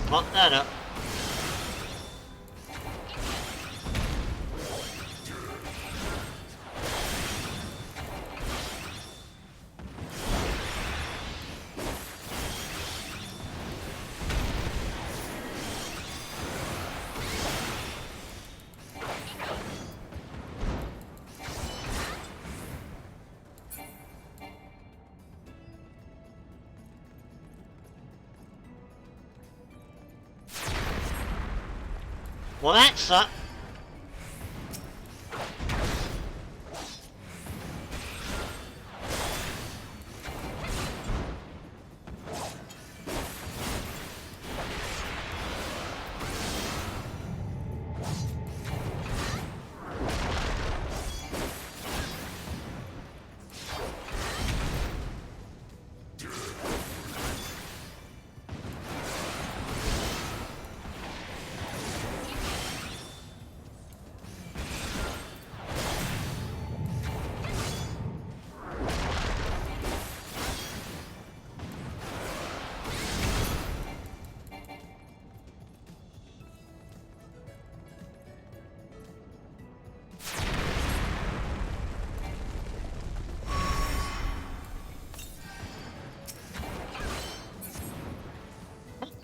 Fuck that up. Well, that sucked.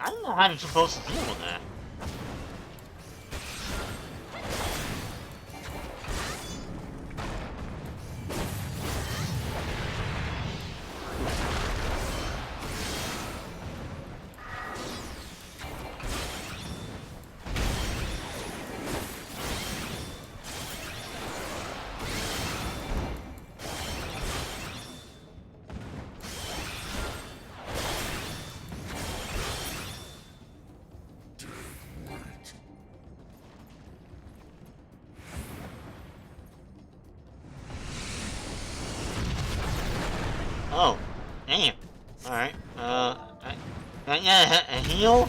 I don't know how you're supposed to deal with that. Oh, damn. Alright, yeah, a heal?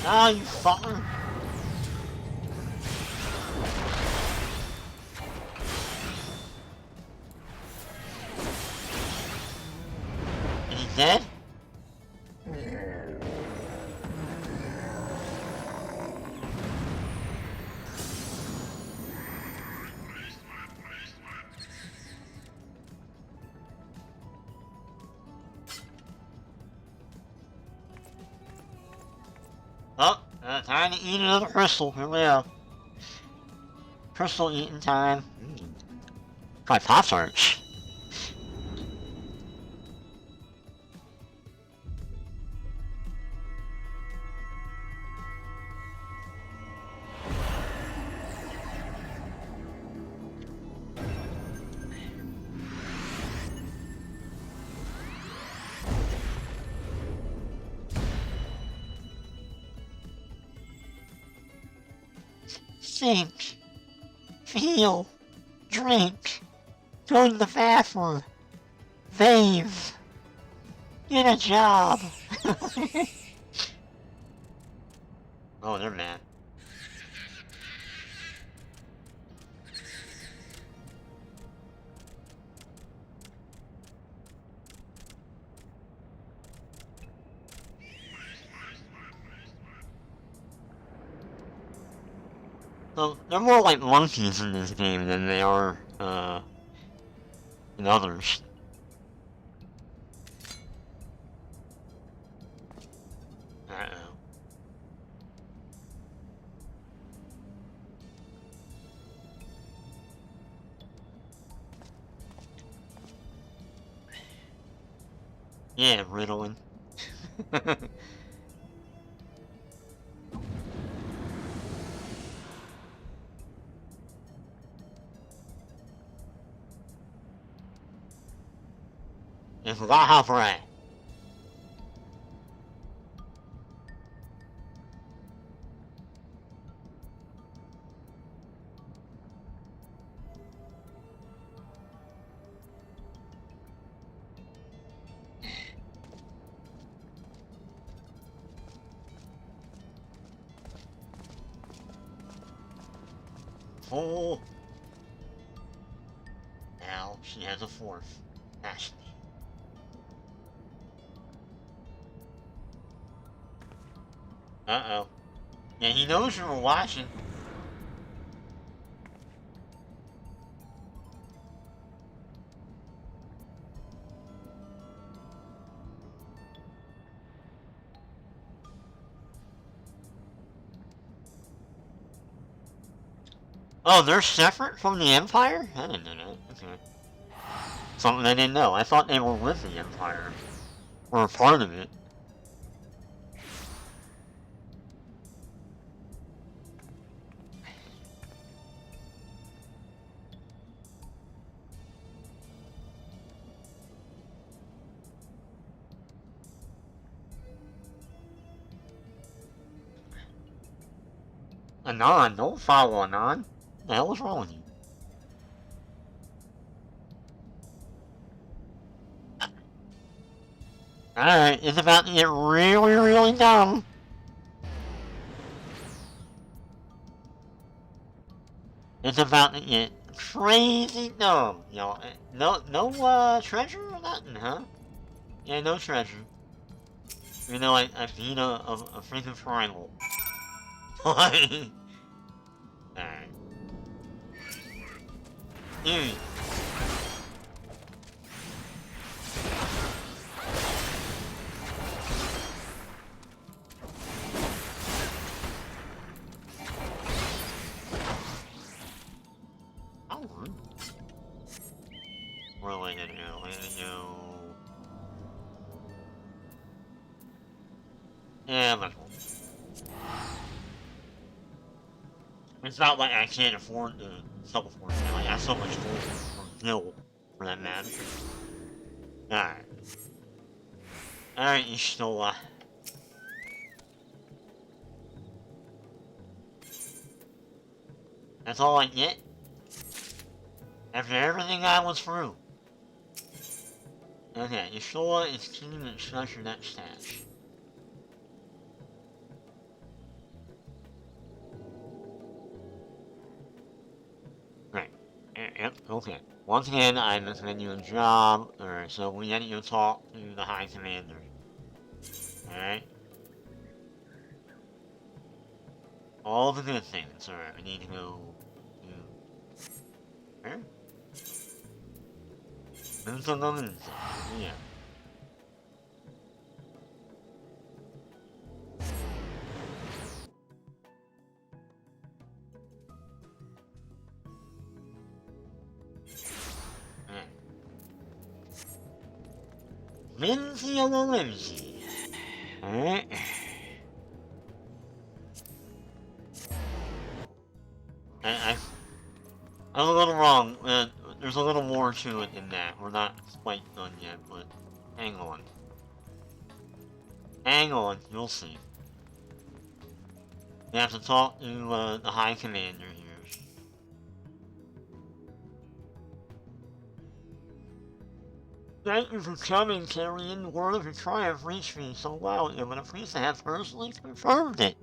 Oh, you fucker. Is he dead? Oh, time to eat another crystal. Here we go. Crystal eating time. Try Pop-Tarts. Think. Feel. Drink. Go to the bathroom. Bathe. Get a job. Oh, they're mad. So, they're more like monkeys in this game than they are, in others. Uh-oh. Yeah, Ritalin. I forgot how to Oh. Now she has a fourth. Ashley. Uh-oh. Yeah, he knows you were watching. Oh, they're separate from the Empire? I didn't know that. Okay. Something I didn't know. I thought they were with the Empire. Or a part of it. Anon, don't follow Anon. What the hell is wrong with you? Alright, it's about to get really, really dumb. It's about to get crazy dumb, y'all. No, treasure or nothing, huh? Yeah, no treasure. You know, I beat a freaking triangle. Alright. Dude. How rude. What am I gonna do? I'm gonna go... Yeah, might as well. It's not like I can't afford to teleport now. I got so much gold from Bill for that matter. Alright. Alright, you still, that's all I get? After everything I was through. Okay, Yeshua is keen to treasure that stash. Right. Yep, okay. Once again, I'm assigning you a job, or so we need you to talk to the High Commander. Alright? All the good things, alright, we need to go to... Where? Yeah. Lindsay on the Lindsay. Alright. I'm a little wrong. There's a little more to it than that. We're not quite done yet, but hang on. Hang on, you'll see. We have to talk to the High Commander here. Thank you for coming, carrying the word of your triumph reached me so loud, and when a priest have personally confirmed it.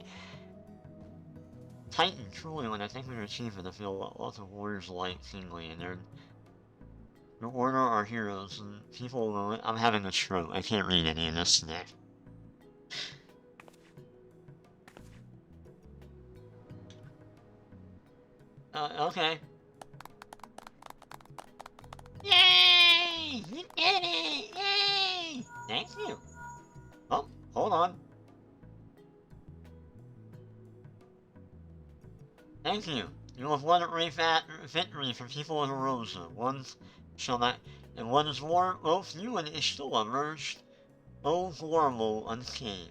Titan, truly, when I think we were achieving to feel lots of warriors like singly, and their order are heroes, and people will... I'm having a stroke, I can't read any of this today. Okay. Yay! You did it! Yay! Thank you. Oh, hold on. Thank you. You have won a great victory for people in Rosa. One shall not, and what is more, both you and Ishtoa merged. Oh, horrible, uncame.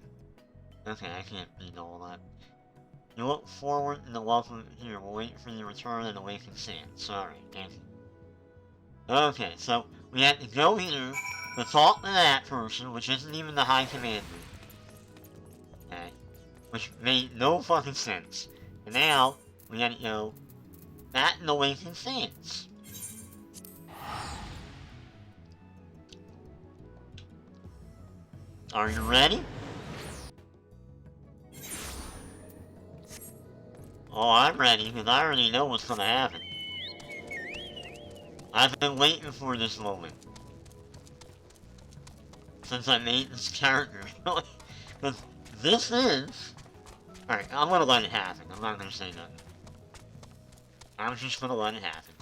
Okay, I can't read all that. You look forward and the welcome here will wait for your return and awaken sand. Sorry, thank you. Okay, so we have to go here to talk to that person, which isn't even the High Commander. Okay. Which made no fucking sense. And now, we gotta go back and awaken sands. Are you ready? Oh, I'm ready, because I already know what's gonna happen. I've been waiting for this moment. Since I made this character. Because this is... Alright, I'm gonna let it happen. I'm not gonna say nothing. I'm just gonna let it happen.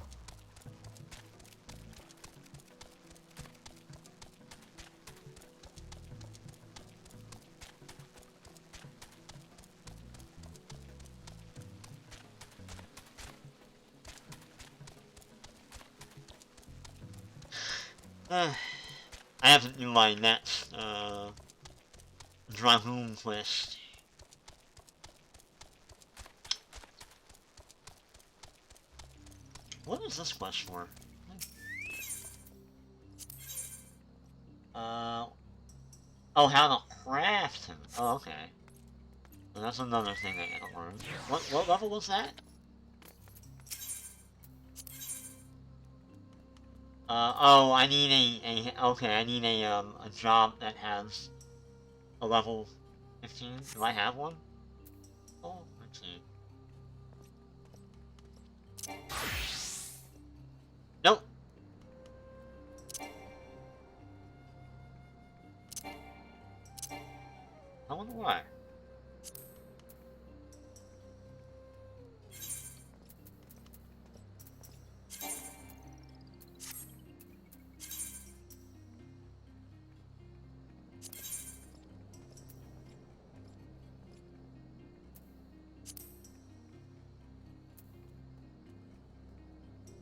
I have to do my next, Dragoon quest. What is this quest for? Oh, how to craft him. Oh, okay. So that's another thing I gotta learn. What level was that? Oh, I need okay, I need a job that has a level 15. Do I have one? Oh, let's see. Nope. I wonder why.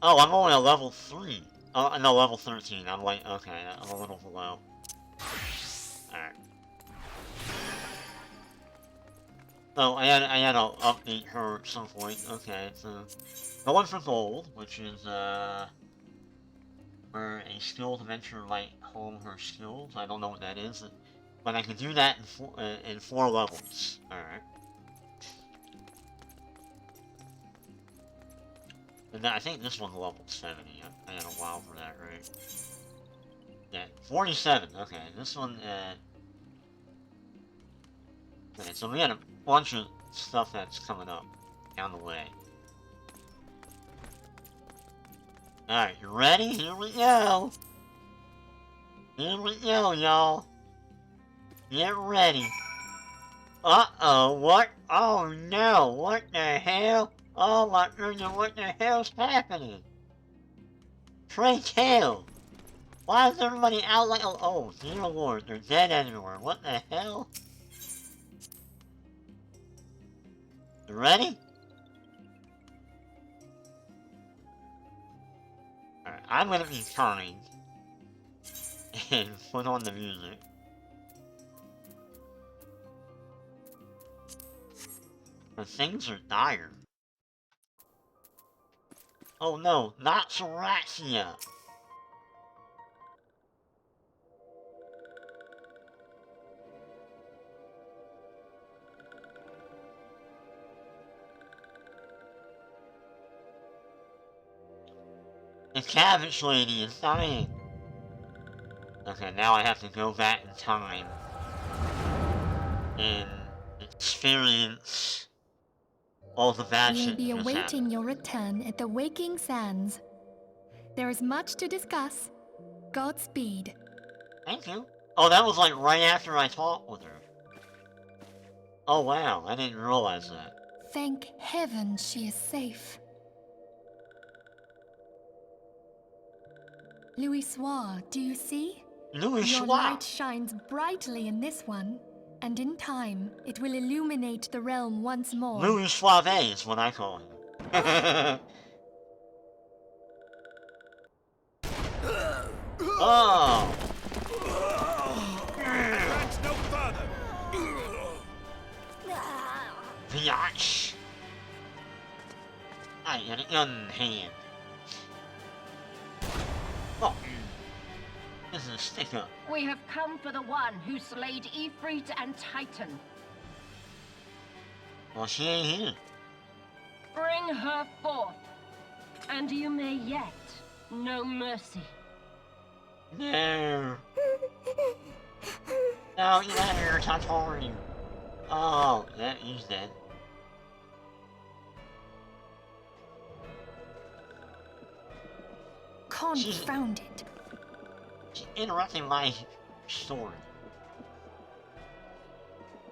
Oh, I'm only a level 3. Oh, no, level 13. I'm like, okay, I'm a little below. Alright. Oh, I had to update her at some point. Okay, so... Going for gold, which is, where a skilled adventurer might hone her skills. I don't know what that is. But I can do that in 4 levels. Alright. And I think this one's level 70. I had a while for that, right? Yeah, 47. Okay, this one, okay, so we got a bunch of stuff that's coming up down the way. Alright, you ready? Here we go! Here we go, y'all! Get ready! Uh-oh, what? Oh no, what the hell? Oh my goodness, what the hell's happening? Pray tell! Why is everybody out like oh dear lord, they're dead everywhere. What the hell? You ready? Alright, I'm gonna be kind and put on the music. But things are dire. Oh no, not ❶-➷-ฆ. The cabbage lady is dying. Okay, now I have to go back in time and experience all the bad We'll shit be that just awaiting happened. your return at the Waking Sands. There is much to discuss. Godspeed. Thank you. Oh, that was like right after I talked with her. Oh wow, I didn't realize that. Thank heaven she is safe. ❶- Łóż, do you see? Your ❶- Łóż. light shines brightly in this one, and in time it will illuminate the realm once more. ❶-Łóż is what I call him. Oh! Advance no further. Biatch! I got a gun in hand. Oh. This is a stick-up. We have come for the one who slayed Ifrit and Titan. Well, she ain't here. Bring her forth, and you may yet know mercy. No. No, you let her touch Hori. Oh, that he's dead. Confound it. She's interrupting my story.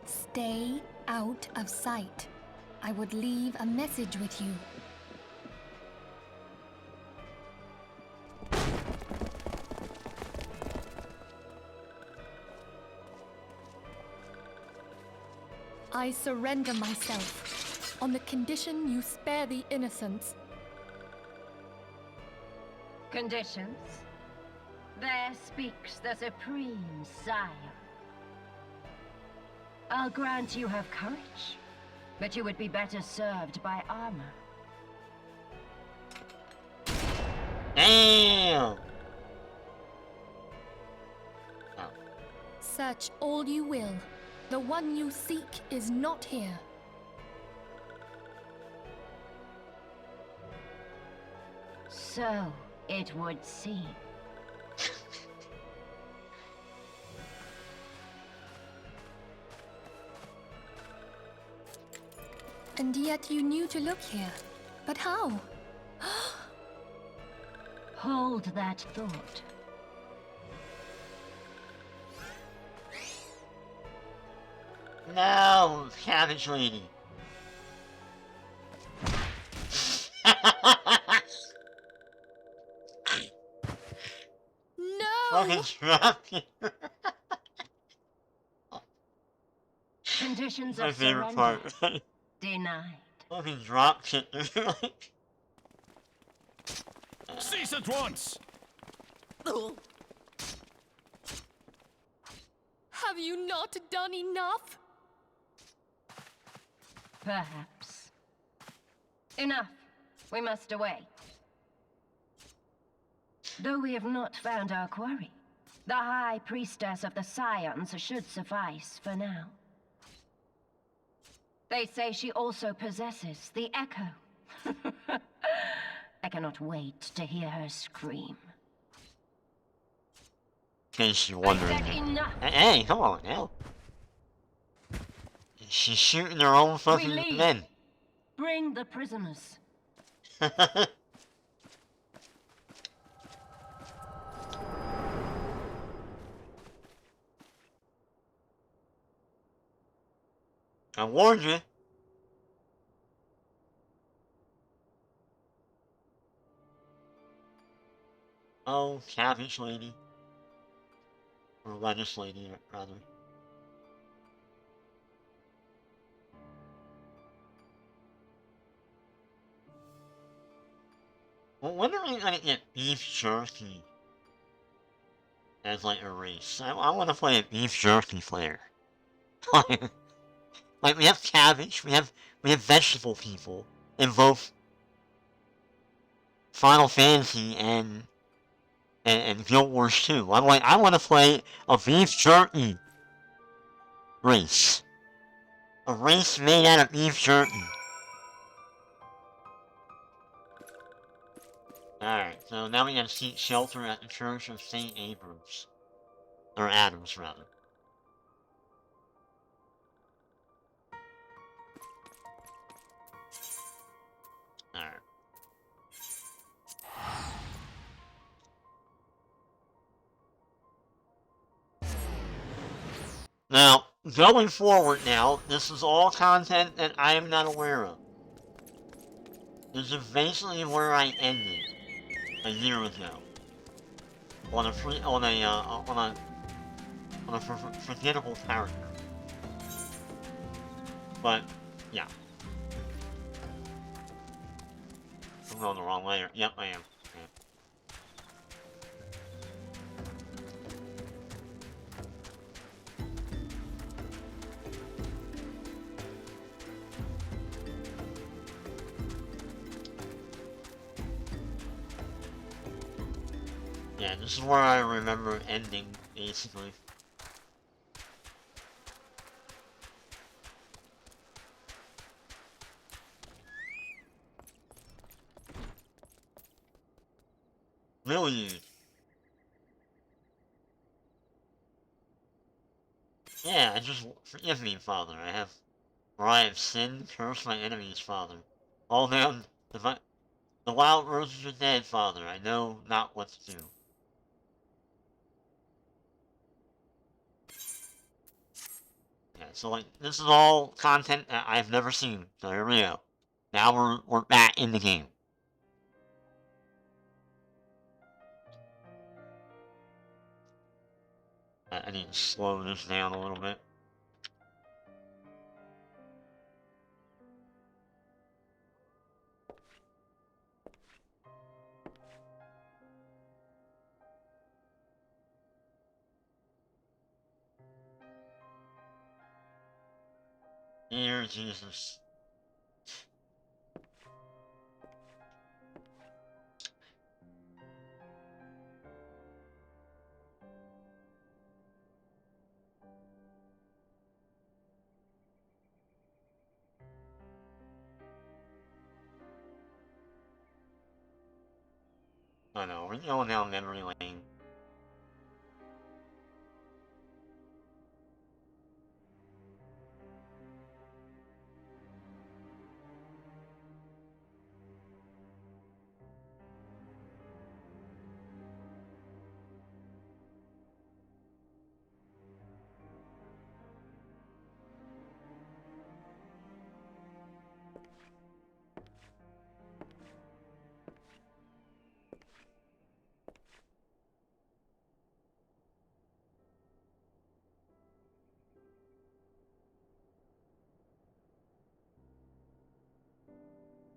Stay out of sight. I would leave a message with you. I surrender myself, on the condition you spare the innocents. Conditions? There speaks the Supreme Sire. I'll grant you have courage, but you would be better served by armor. Damn! Oh. Search all you will. The one you seek is not here. So it would seem. And yet you knew to look here. But how? Hold that thought. No, Cabbage Lady. No! Fucking drop it. Conditions My of favorite surrender part. denied. Fucking drop shit. Cease at once. Have you not done enough? Perhaps. Enough. We must away. Though we have not found our quarry, the High Priestess of the Scions should suffice for now. They say she also possesses the Echo. I cannot wait to hear her scream. In case you're I wondering. said enough. Hey, come on now. She's shooting her own fucking leave. men. Bring the prisoners. I warned you. Oh, Cabbage Lady. Or Lettuce Lady, rather. Well, when are we gonna get beef jerky as like a race? I want to play a beef jerky player. Like we have cabbage, we have vegetable people in both Final Fantasy and Guild Wars 2. I want to play a beef jerky race. A race made out of beef jerky. Alright, so now we gotta seek shelter at the Church of St. Abrams. Or Adams, rather. Alright. Now, going forward now, this is all content that I am not aware of. This is basically where I ended a year ago. on a forgettable character. But yeah, I'm going the wrong way. Yep, I am. Yeah, this is where I remember ending, basically. Really? Yeah, just forgive me, Father. For I have sinned, cursed my enemies, Father. All down the wild roses are dead, Father. I know not what to do. Yeah, so like this is all content that I've never seen. So here we go. Now we're back in the game. I need to slow this down a little bit. Dear Jesus. I know, we're going down memory lane.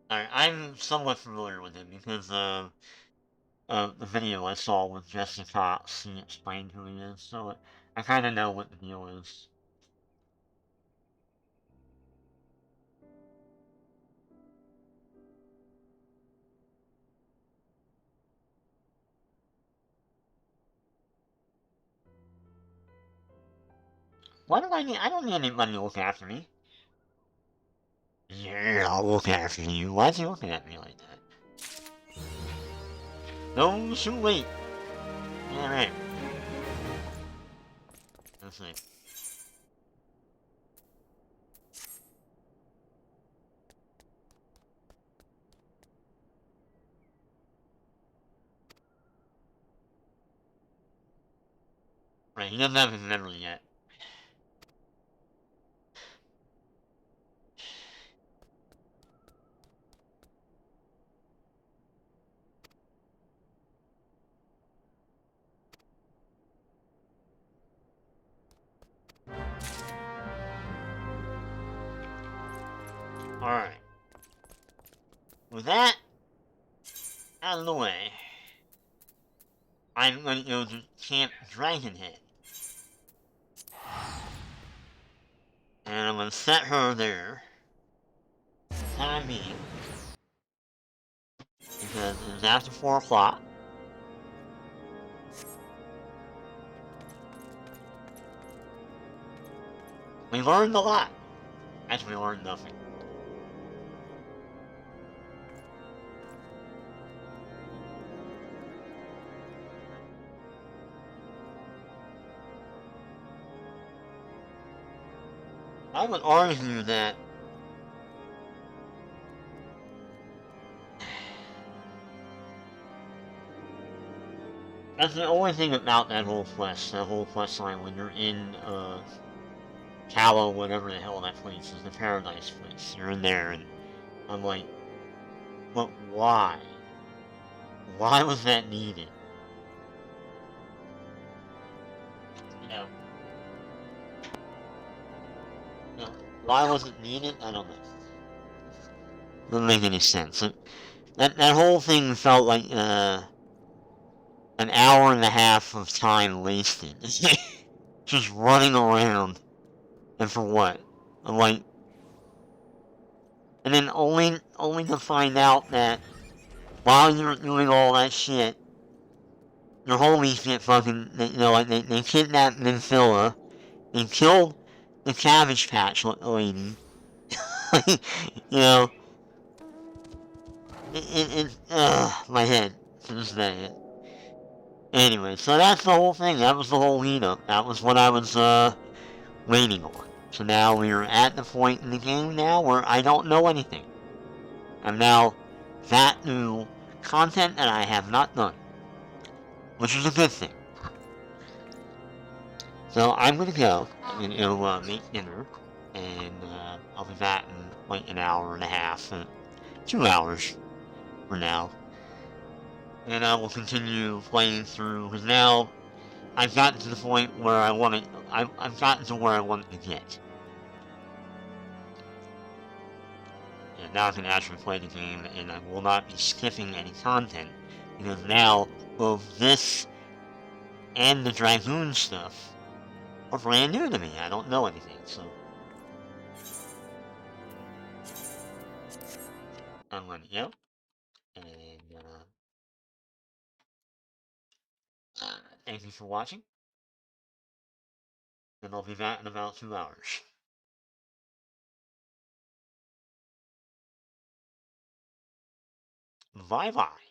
Alright, I'm somewhat familiar with him because the video I saw with Jesse Cox, he explained who he is, so I kind of know what the deal is. Why do I don't need anybody to look after me. Yeah, I'll look after you. Why is he looking at me like that? No, too late. Yeah, right. Let's see. Right, he doesn't have his memory yet. Alright. With that out of the way, I'm going to go to Camp Dragonhead. And I'm going to set her there. Time being. Because it's after 4 o'clock. We learned a lot. Actually, we learned nothing. I would argue that that's the only thing about that whole quest line when you're in Callow, whatever the hell that place is, the Paradise place. You're in there, and I'm like, but why? Why was that needed? you know, why was it needed? I don't know. Doesn't make any sense. That whole thing felt like an hour and a half of time wasted. Just running around. And for what? Like, and then only to find out that while you're doing all that shit, your homies get fucking, like they kidnapped Minfilla, they killed the Cabbage Patch lady, you know, my head to this day. Anyway, so that's the whole thing, that was the whole lead up, that was what I was, waiting on. So now we're at the point in the game now where I don't know anything. I'm now that new content that I have not done, which is a good thing. So I'm gonna go and make dinner, and I'll be back in like an hour and a half, 2 hours for now, and I will continue playing through because now I've gotten to the point where I've gotten to where I want to get. And now I can actually play the game, and I will not be skipping any content, because now both this and the Dragoon stuff are brand new to me. I don't know anything, so I'm going to go, and thank you for watching, and I'll be back in about 2 hours. Bye-bye.